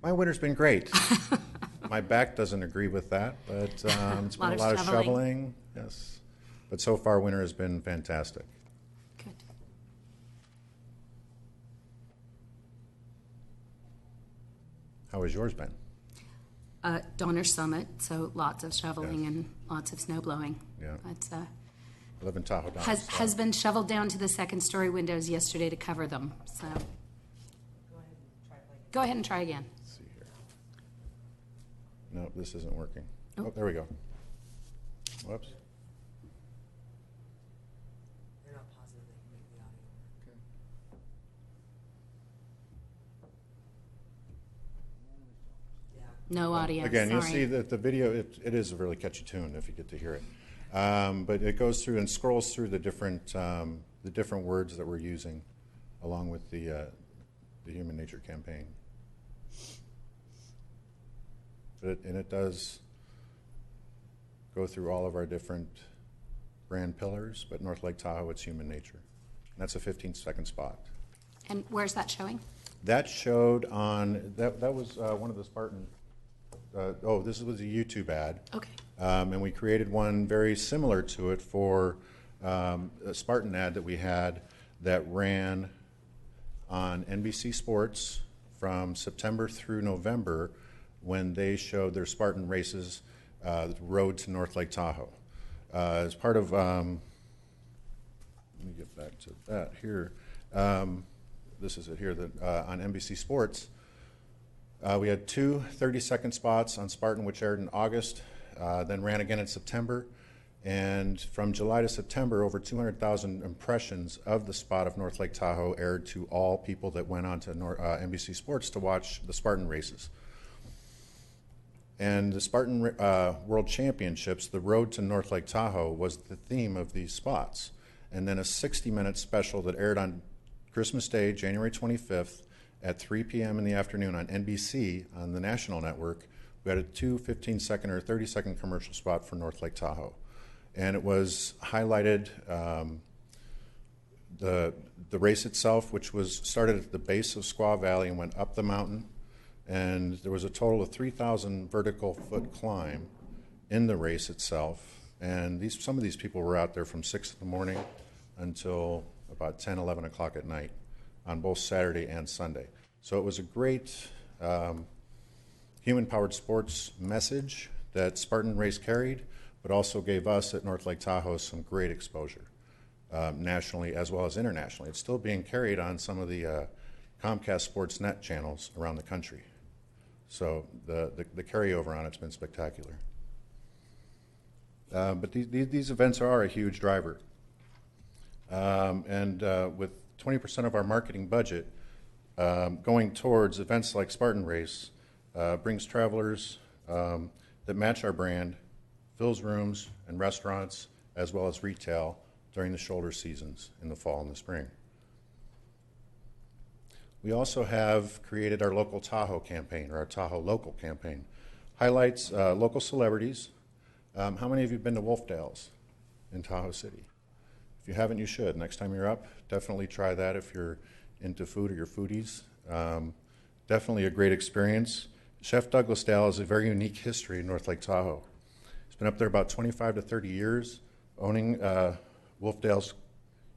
My winter's been great. My back doesn't agree with that, but it's been a lot of shoveling. Yes, but so far winter has been fantastic. Good. How has yours been? Donner Summit, so lots of shoveling and lots of snow blowing. Yeah. But, I live in Tahoe. has been shoveled down to the second story windows yesterday to cover them. So go ahead and try again. Let's see here. No, this isn't working. Oh, there we go. Whoops. No audio. Again, you'll sorry. see that the video, it is a really catchy tune if you get to hear it. But it goes through and scrolls through the different words that we're using along with the Human Nature campaign. And it does go through all of our different brand pillars, but North Lake Tahoe, it's human nature. And that's a 15-second spot. And where's that showing? That showed on, that was one of the Spartan, this was a YouTube ad. Okay. And we created one very similar to it for a Spartan ad that we had that ran on NBC Sports from September through November when they showed their Spartan races, the road to North Lake Tahoe. As part of, let me get back to that here. This is it here, on NBC Sports. We had two 30-second spots on Spartan, which aired in August, then ran again in September. And from July to September, over 200,000 impressions of the spot of North Lake Tahoe aired to all people that went on to NBC Sports to watch the Spartan races. And the Spartan World Championships, the road to North Lake Tahoe, was the theme of these spots. And then a 60-minute special that aired on Christmas Day, January 25th, at 3 p.m. in the afternoon on NBC, on the national network. We had a 15-second or 30-second commercial spot for North Lake Tahoe. And it was highlighted the race itself, which was started at the base of Squaw Valley and went up the mountain. And there was a total of 3,000 vertical foot climb in the race itself. And some of these people were out there from 6 in the morning until about 10, 11 o'clock at night on both Saturday and Sunday. So it was a great human-powered sports message that Spartan Race carried, but also gave us at North Lake Tahoe some great exposure nationally as well as internationally. It's still being carried on some of the Comcast Sports Net channels around the country. So the carryover on it's been spectacular. But these events are a huge driver. With 20% of our marketing budget going towards events like Spartan Race, brings travelers that match our brand, fills rooms and restaurants, as well as retail during the shoulder seasons in the fall and the spring. We also have created our Local Tahoe campaign, or our Tahoe Local campaign. Highlights local celebrities. How many of you have been to Wolfdale's in Tahoe City? If you haven't, you should. Next time you're up, definitely try that if you're into food or you're foodies. Definitely a great experience. Chef Douglas Dale has a very unique history in North Lake Tahoe. He's been up there about 25 to 30 years, owning Wolfdale's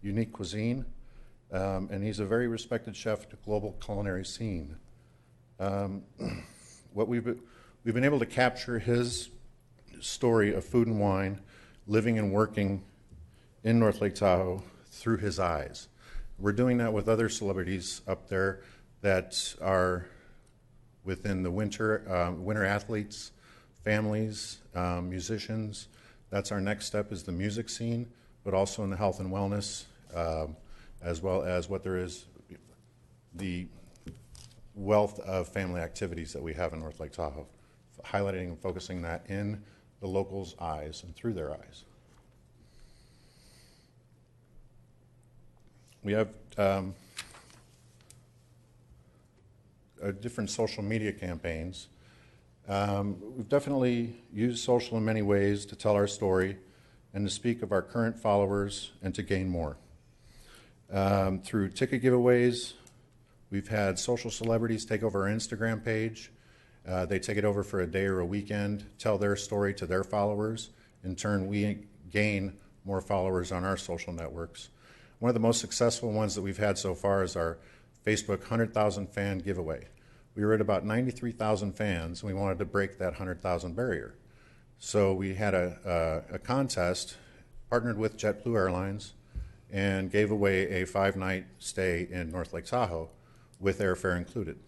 unique cuisine. And he's a very respected chef in the global culinary scene. What we've been able to capture his story of food and wine, living and working in North Lake Tahoe through his eyes. We're doing that with other celebrities up there that are within the winter athletes, families, musicians. That's our next step, is the music scene, but also in the health and wellness, as well as what there is, the wealth of family activities that we have in North Lake Tahoe, highlighting and focusing that in the locals' eyes and through their eyes. We have different social media campaigns. We've definitely used social in many ways to tell our story and to speak of our current followers and to gain more. Through ticket giveaways, we've had social celebrities take over our Instagram page. They take it over for a day or a weekend, tell their story to their followers. In turn, we gain more followers on our social networks. One of the most successful ones that we've had so far is our Facebook 100,000 fan giveaway. We were at about 93,000 fans, and we wanted to break that 100,000 barrier. So we had a contest, partnered with JetBlue Airlines, and gave away a 5-night stay in North Lake Tahoe with airfare included.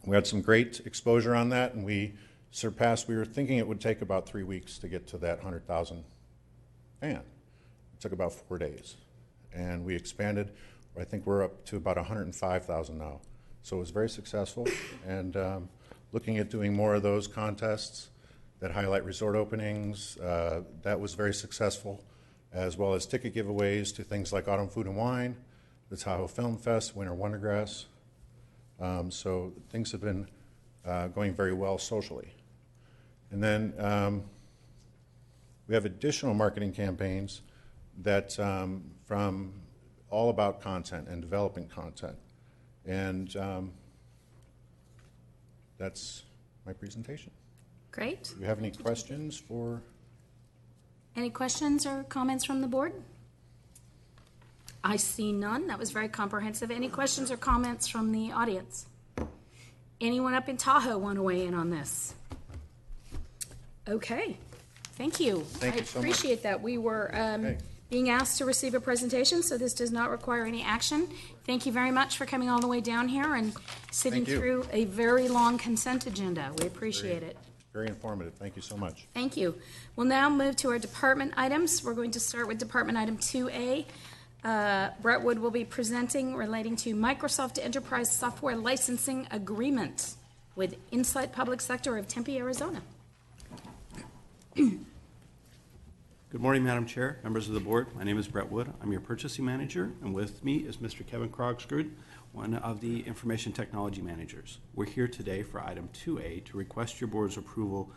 We had some great exposure on that, and we were thinking it would take about 3 weeks to get to that 100,000 fan. It took about 4 days. And we expanded, I think we're up to about 105,000 now. So it was very successful, and looking at doing more of those contests that highlight resort openings, that was very successful, as well as ticket giveaways to things like Autumn Food and Wine, the Tahoe Film Fest, Winter Wondergrass. So things have been going very well socially. And then we have additional marketing campaigns that from all about content and developing content. And that's my presentation. Great. Do you have any questions for? Any questions or comments from the board? I see none. That was very comprehensive. Any questions or comments from the audience? Anyone up in Tahoe want to weigh in on this? Okay. Thank you. Thank you so much. I appreciate that. We were being asked to receive a presentation, so this does not require any action. Thank you very much for coming all the way down here and sitting through a very long consent agenda. We appreciate it. Very informative. Thank you so much. Thank you. We'll now move to our department items. We're going to start with department item 2A. Brett Wood will be presenting relating to Microsoft Enterprise Software Licensing Agreement with Insight Public Sector of Tempe, Arizona. Good morning, Madam Chair, members of the board. My name is Brett Wood. I'm your purchasing manager, and with me is Mr. Kevin Krogsgrud, one of the information technology managers. We're here today for item 2A to request your board's approval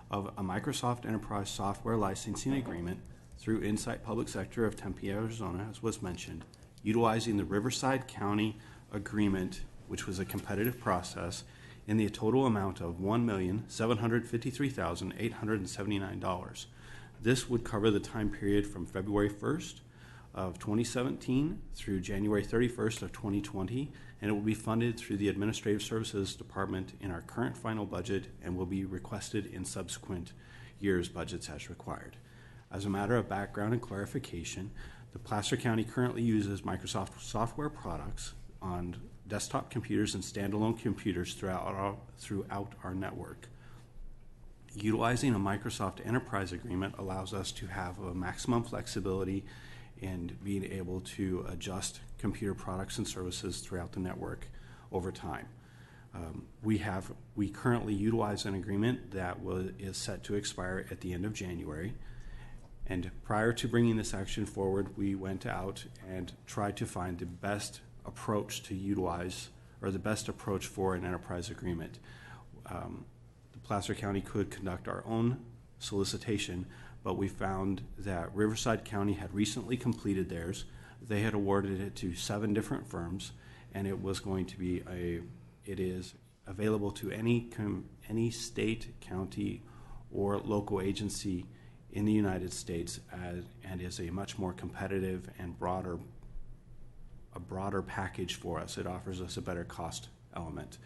of a Microsoft Enterprise Software Licensing Agreement through Insight Public Sector of Tempe, Arizona, as was mentioned, utilizing the Riverside County Agreement, which was a competitive process, in the total amount of $1,753,879. This would cover the time period from February 1st of 2017 through January 31st of 2020, and it will be funded through the Administrative Services Department in our current final budget and will be requested in subsequent years' budgets as required. As a matter of background and clarification, the Placer County currently uses Microsoft software products on desktop computers and standalone computers throughout our network. Utilizing a Microsoft Enterprise Agreement allows us to have a maximum flexibility in being able to adjust computer products and services throughout the network over time. We currently utilize an agreement that is set to expire at the end of January. And prior to bringing this action forward, we went out and tried to find the best approach to utilize, or the best approach for an enterprise agreement. Placer County could conduct our own solicitation, but we found that Riverside County had recently completed theirs. They had awarded it to 7 different firms, and it was going to be it is available to any state, county, or local agency in the United States, and is a much more competitive and broader package for us. It offers us a better cost element.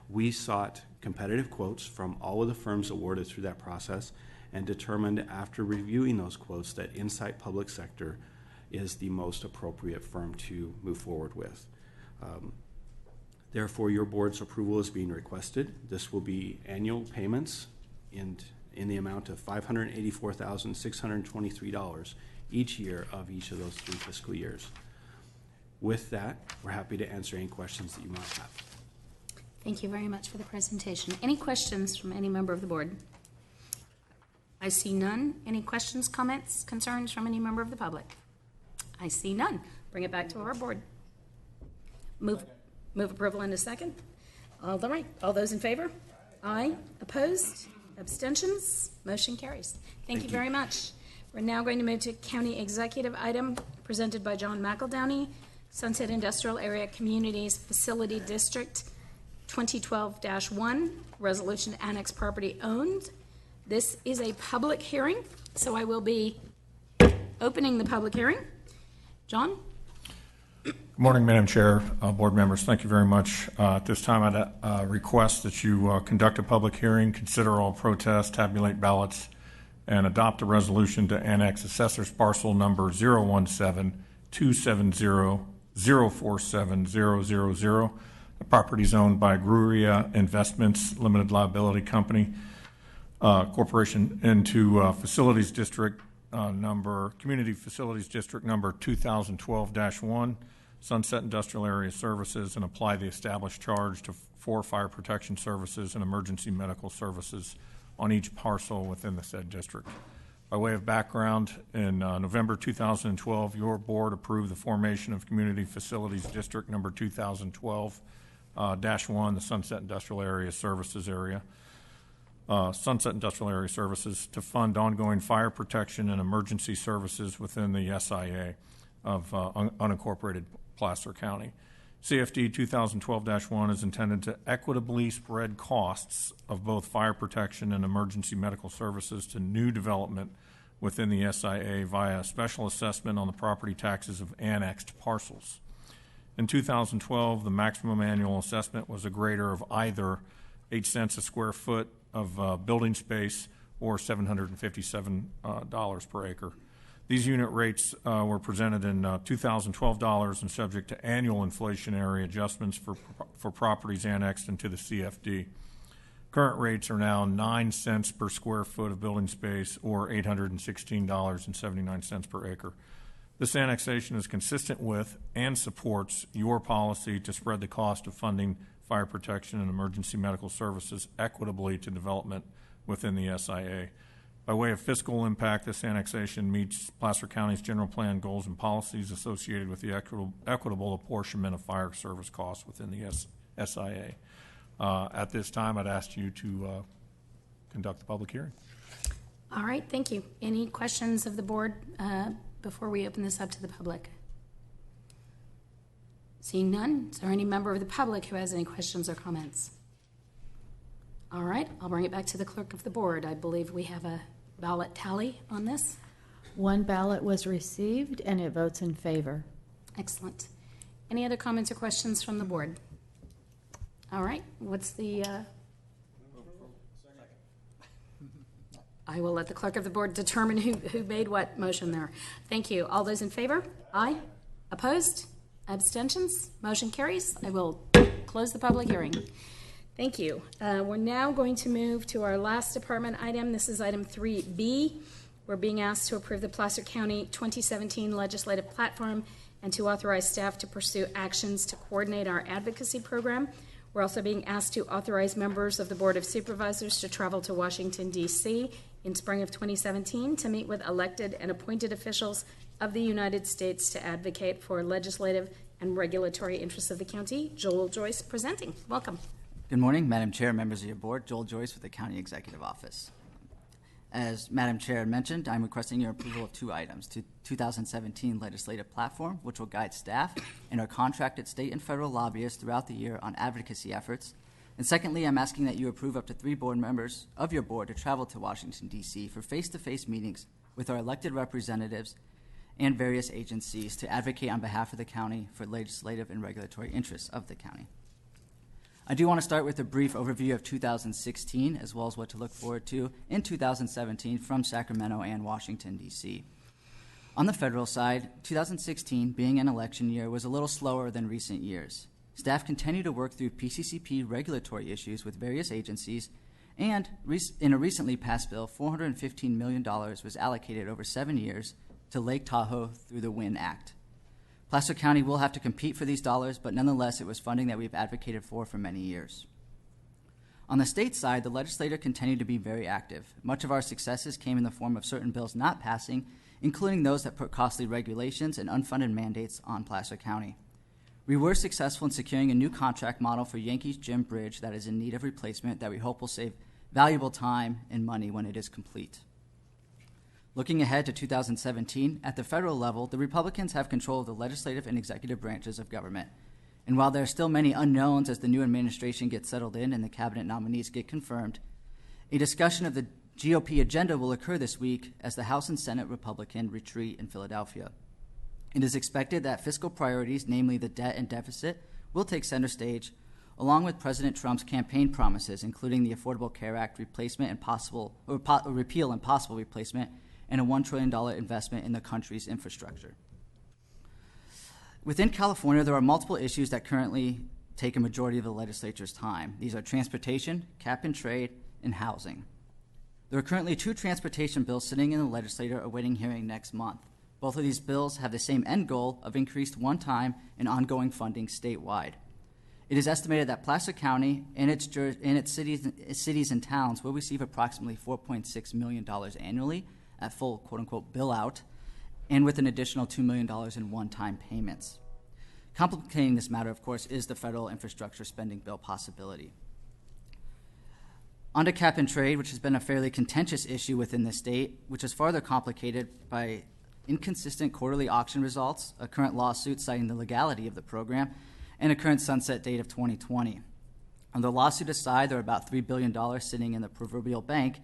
We sought competitive quotes from all of the firms awarded through that process and determined after reviewing those quotes that Insight Public Sector is the most appropriate firm to move forward with. Therefore, your board's approval is being requested. This will be annual payments in the amount of $584,623 each year of each of those 3 fiscal years. With that, we're happy to answer any questions that you might have. Thank you very much for the presentation. Any questions from any member of the board? I see none. Any questions, comments, concerns from any member of the public? I see none. Bring it back to our board. Move. Move approval in a second. All right. All those in favor? Aye. Opposed? Abstentions? Motion carries. Thank you very much. We're now going to move to county executive item presented by John McEldowney, Sunset Industrial Area Communities Facility District 2012-1, Resolution Annex Property Owned. This is a public hearing, so I will be opening the public hearing. John? Good morning, Madam Chair, board members. Thank you very much. At this time, I'd request that you conduct a public hearing, consider all protests, tabulate ballots, and adopt a resolution to annex assessor's parcel number 017-270-047-000. The property is owned by Gruria Investments Limited Liability Company Corporation into Facilities District Community Facilities District number 2012-1, Sunset Industrial Area Services, and apply the established charge for fire protection services and emergency medical services on each parcel within the said district. By way of background, in November 2012, your board approved the formation of Community Facilities District number 2012-1, the Sunset Industrial Area Services area. Sunset Industrial Area Services to fund ongoing fire protection and emergency services within the SIA of unincorporated Placer County. CFD 2012-1 is intended to equitably spread costs of both fire protection and emergency medical services to new development within the SIA via a special assessment on the property taxes of annexed parcels. In 2012, the maximum annual assessment was a greater of either 8 cents a square foot of building space or $757 per acre. These unit rates were presented in $2012 and subject to annual inflationary adjustments for properties annexed into the CFD. Current rates are now 9 cents per square foot of building space or $816.79 per acre. This annexation is consistent with and supports your policy to spread the cost of funding fire protection and emergency medical services equitably to development within the SIA. By way of fiscal impact, this annexation meets Placer County's general plan goals and policies associated with the equitable apportionment of fire service costs within the SIA. At this time, I'd ask you to conduct the public hearing. All right, thank you. Any questions of the board before we open this up to the public? Seeing none, is there any member of the public who has any questions or comments? All right, I'll bring it back to the clerk of the board. I believe we have a ballot tally on this. One ballot was received, and it votes in favor. Excellent. Any other comments or questions from the board? All right, what's the... I will let the clerk of the board determine who made what motion there. Thank you. All those in favor? Aye. Opposed? Abstentions? Motion carries. I will close the public hearing. Thank you. We're now going to move to our last department item. This is item 3B. We're being asked to approve the Placer County 2017 legislative platform and to authorize staff to pursue actions to coordinate our advocacy program. We're also being asked to authorize members of the Board of Supervisors to travel to Washington, D.C. in spring of 2017 to meet with elected and appointed officials of the United States to advocate for legislative and regulatory interests of the county. Joel Joyce presenting. Welcome. Good morning, Madam Chair, members of your board. Joel Joyce with the County Executive Office. As Madam Chair mentioned, I'm requesting your approval of two items: to 2017 legislative platform, which will guide staff and our contracted state and federal lobbyists throughout the year on advocacy efforts. And secondly, I'm asking that you approve up to 3 board members of your board to travel to Washington, D.C. for face-to-face meetings with our elected representatives and various agencies to advocate on behalf of the county for legislative and regulatory interests of the county. I do want to start with a brief overview of 2016, as well as what to look forward to in 2017 from Sacramento and Washington, D.C. On the federal side, 2016, being an election year, was a little slower than recent years. Staff continue to work through PCCP regulatory issues with various agencies, and in a recently passed bill, $415 million was allocated over 7 years to Lake Tahoe through the WIN Act. Placer County will have to compete for these dollars, but nonetheless, it was funding that we've advocated for many years. On the state side, the legislature continued to be very active. Much of our successes came in the form of certain bills not passing, including those that put costly regulations and unfunded mandates on Placer County. We were successful in securing a new contract model for Yankees Gym Bridge that is in need of replacement that we hope will save valuable time and money when it is complete. Looking ahead to 2017, at the federal level, the Republicans have control of the legislative and executive branches of government. And while there are still many unknowns as the new administration gets settled in and the cabinet nominees get confirmed, a discussion of the GOP agenda will occur this week as the House and Senate Republican retreat in Philadelphia. It is expected that fiscal priorities, namely the debt and deficit, will take center stage, along with President Trump's campaign promises, including the Affordable Care Act replacement and repeal and possible replacement, and a $1 trillion investment in the country's infrastructure. Within California, there are multiple issues that currently take a majority of the legislature's time. These are transportation, cap and trade, and housing. There are currently 2 transportation bills sitting in the legislature awaiting hearing next month. Both of these bills have the same end goal of increased one-time and ongoing funding statewide. It is estimated that Placer County and its cities and towns will receive approximately $4.6 million annually at full quote-unquote bill out, and with an additional $2 million in one-time payments. Complicating this matter, of course, is the federal infrastructure spending bill possibility. On to cap and trade, which has been a fairly contentious issue within the state, which is further complicated by inconsistent quarterly auction results, a current lawsuit citing the legality of the program, and a current sunset date of 2020. On the lawsuit aside, there are about $3 billion sitting in the proverbial bank.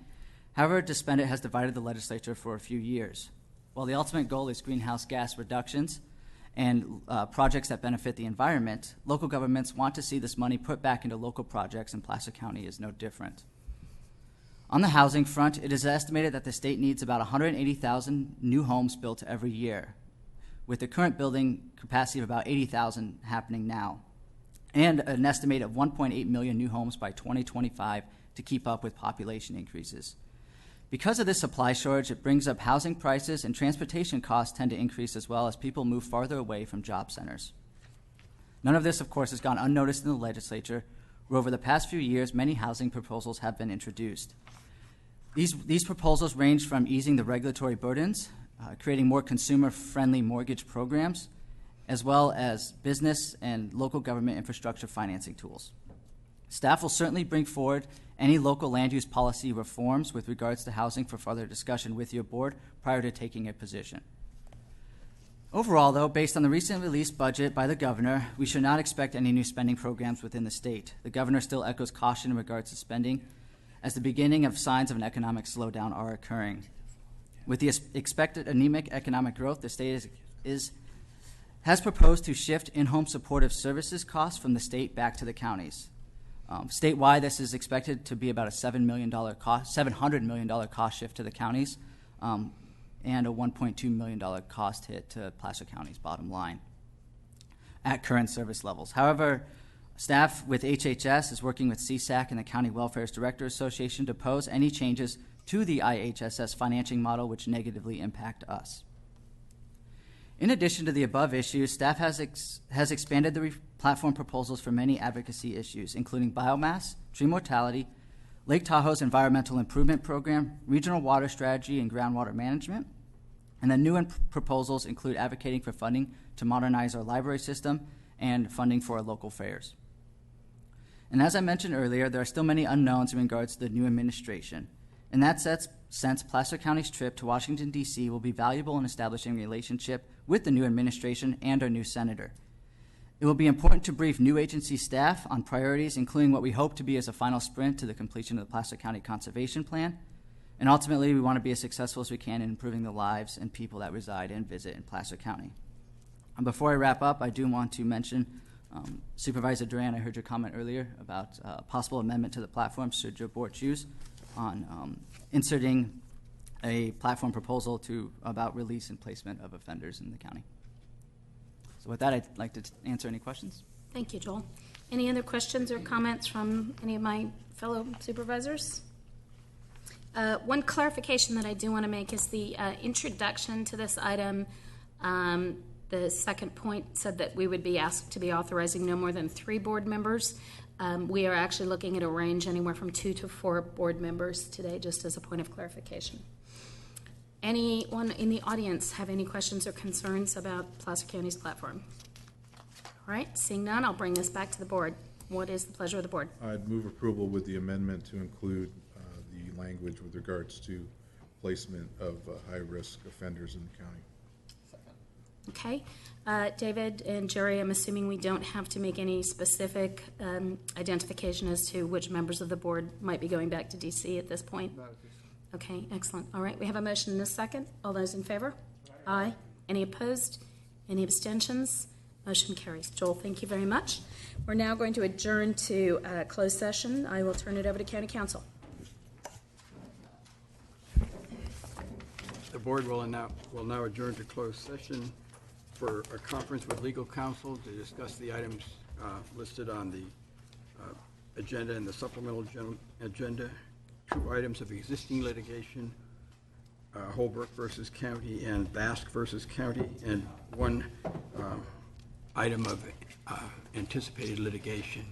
However, to spend it has divided the legislature for a few years. While the ultimate goal is greenhouse gas reductions and projects that benefit the environment, local governments want to see this money put back into local projects, and Placer County is no different. On the housing front, it is estimated that the state needs about 180,000 new homes built every year, with the current building capacity of about 80,000 happening now, and an estimate of 1.8 million new homes by 2025 to keep up with population increases. Because of this supply shortage, it brings up housing prices, and transportation costs tend to increase as well as people move farther away from job centers. None of this, of course, has gone unnoticed in the legislature, where over the past few years, many housing proposals have been introduced. These proposals range from easing the regulatory burdens, creating more consumer-friendly mortgage programs, as well as business and local government infrastructure financing tools. Staff will certainly bring forward any local land use policy reforms with regards to housing for further discussion with your board prior to taking a position. Overall, though, based on the recent released budget by the governor, we should not expect any new spending programs within the state. The governor still echoes caution in regards to spending, as the beginning of signs of an economic slowdown are occurring. With the expected anemic economic growth, the state has proposed to shift in-home supportive services costs from the state back to the counties. Statewide, this is expected to be about a $700 million cost shift to the counties, and a $1.2 million cost hit to Placer County's bottom line at current service levels. However, staff with HHS is working with CSAC and the County Welfare Directors Association to pose any changes to the IHSS financing model which negatively impact us. In addition to the above issues, staff has expanded the platform proposals for many advocacy issues, including biomass, tree mortality, Lake Tahoe's environmental improvement program, regional water strategy and groundwater management, and the new proposals include advocating for funding to modernize our library system and funding for our local fairs. And as I mentioned earlier, there are still many unknowns in regards to the new administration. In that sense, Placer County's trip to Washington, D.C. will be valuable in establishing a relationship with the new administration and our new senator. It will be important to brief new agency staff on priorities, including what we hope to be as a final sprint to the completion of the Placer County Conservation Plan. And ultimately, we want to be as successful as we can in improving the lives and people that reside and visit in Placer County. And before I wrap up, I do want to mention Supervisor Duran, I heard your comment earlier about possible amendment to the platform should your board choose on inserting a platform proposal about release and placement of offenders in the county. So with that, I'd like to answer any questions. Thank you, Joel. Any other questions or comments from any of my fellow supervisors? One clarification that I do want to make is the introduction to this item. The second point said that we would be asked to be authorizing no more than 3 board members. We are actually looking at a range anywhere from 2 to 4 board members today, just as a point of clarification. Anyone in the audience have any questions or concerns about Placer County's platform? All right, seeing none, I'll bring this back to the board. What is the pleasure of the board? I'd move approval with the amendment to include the language with regards to placement of high-risk offenders in the county. Okay. David and Jerry, I'm assuming we don't have to make any specific identification as to which members of the board might be going back to DC at this point? Not at this time. Okay, excellent. All right, we have a motion and a second. All those in favor? Aye. Any opposed? Any abstentions? Motion carries. Joel, thank you very much. We're now going to adjourn to closed session. I will turn it over to County Council. The board will now adjourn to closed session for a conference with legal counsel to discuss the items listed on the agenda and the supplemental agenda. 2 items of existing litigation, Holbrook versus County and Basque versus County, and 1 item of anticipated litigation.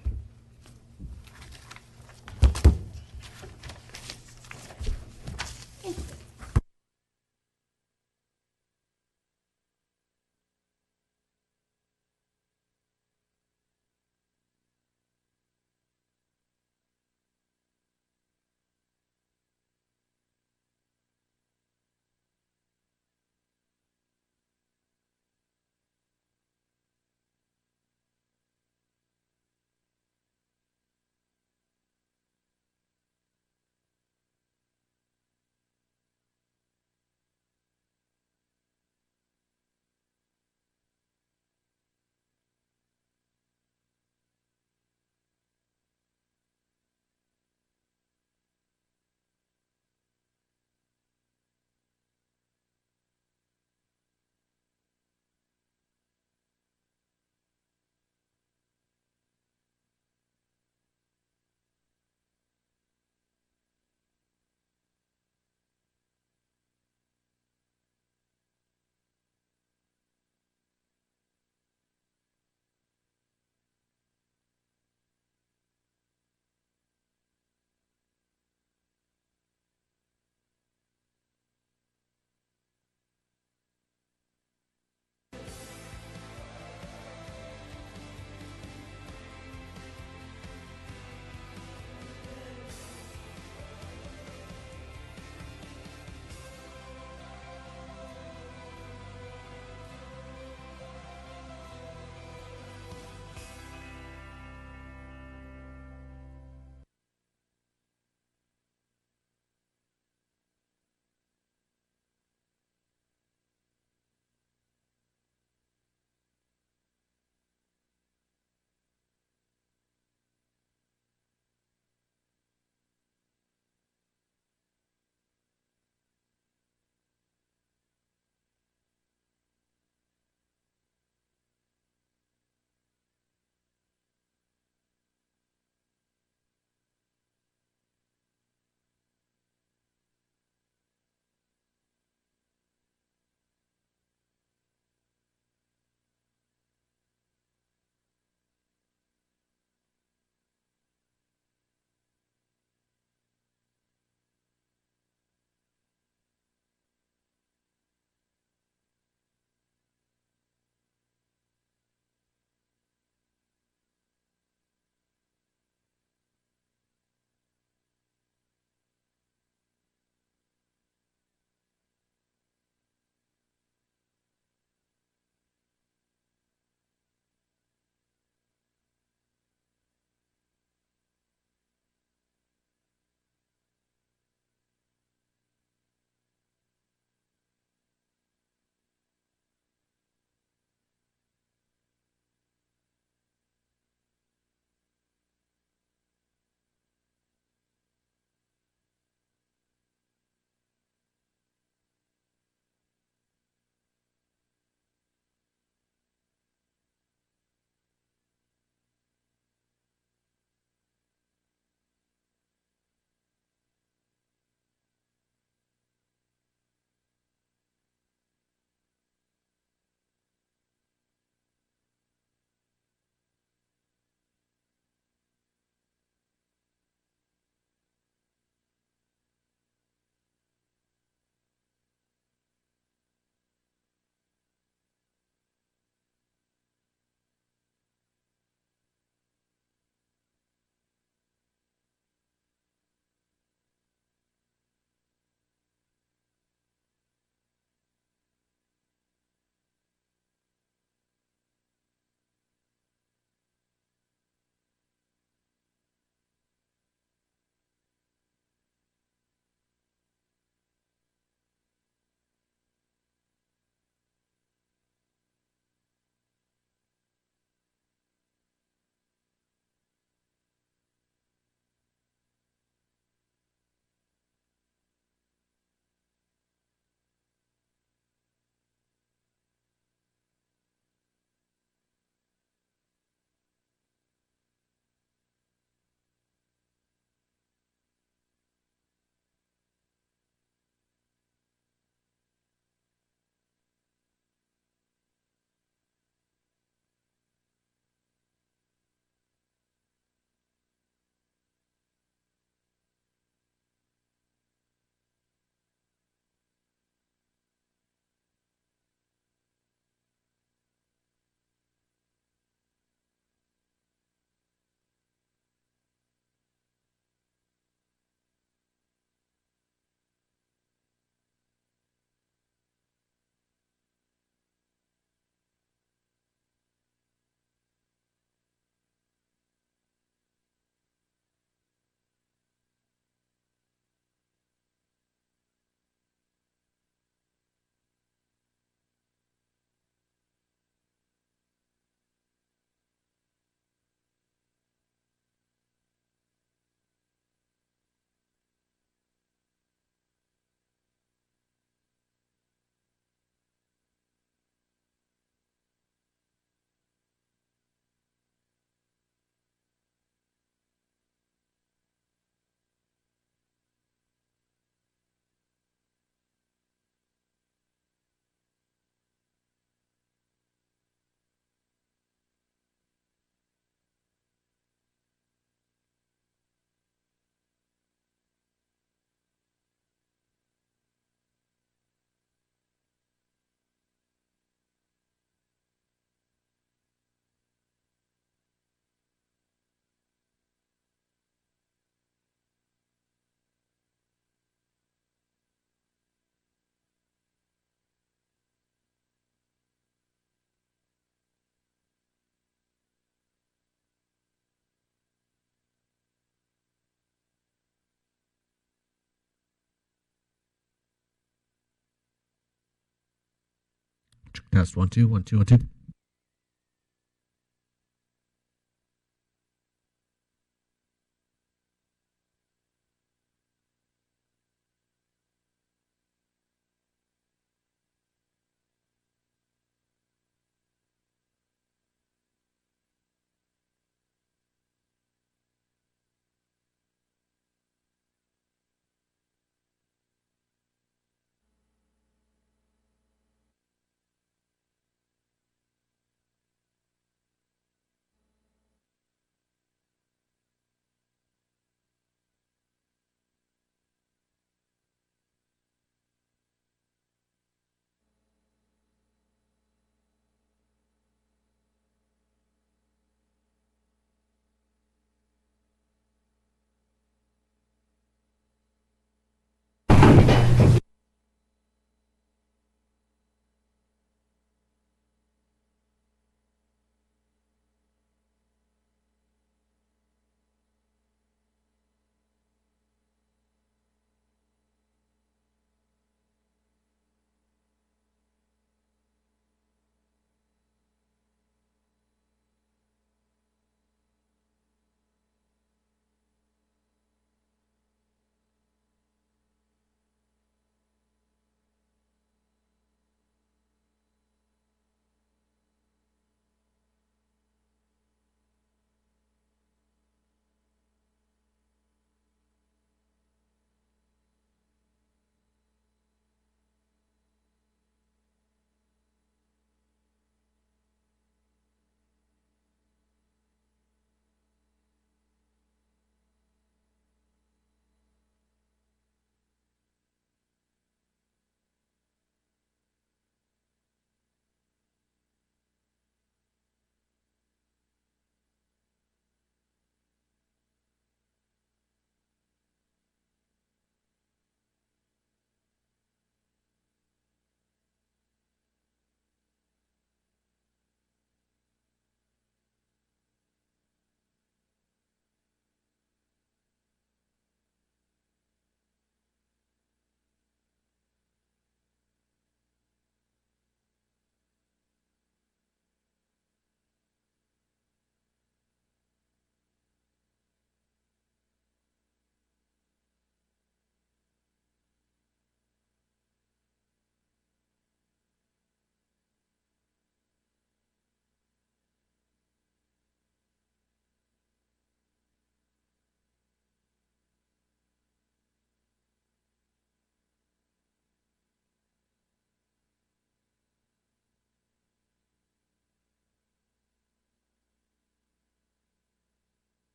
Test 1 2 1 2 1 2.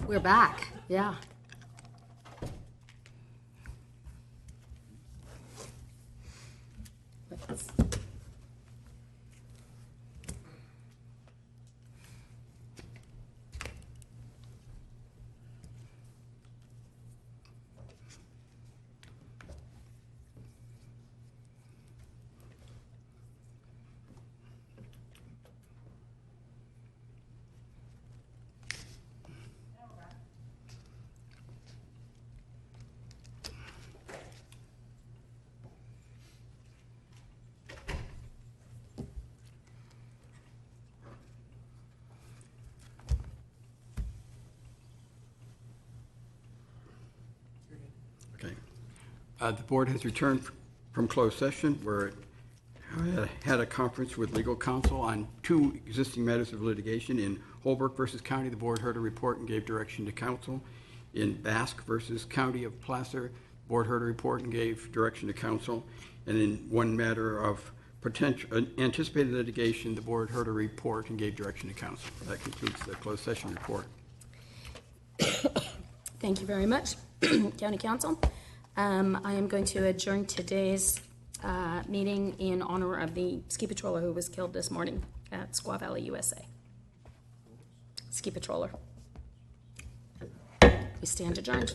We're back, yeah. Okay. The board has returned from closed session where it had a conference with legal counsel on 2 existing matters of litigation. In Holbrook versus County, the board heard a report and gave direction to counsel. In Basque versus County of Placer, the board heard a report and gave direction to counsel. And in one matter of potential anticipated litigation, the board heard a report and gave direction to counsel. That concludes the closed session report. Thank you very much, County Council. I am going to adjourn today's meeting in honor of the ski patroller who was killed this morning at Squaw Valley, USA. Ski patroller. We stand adjourned.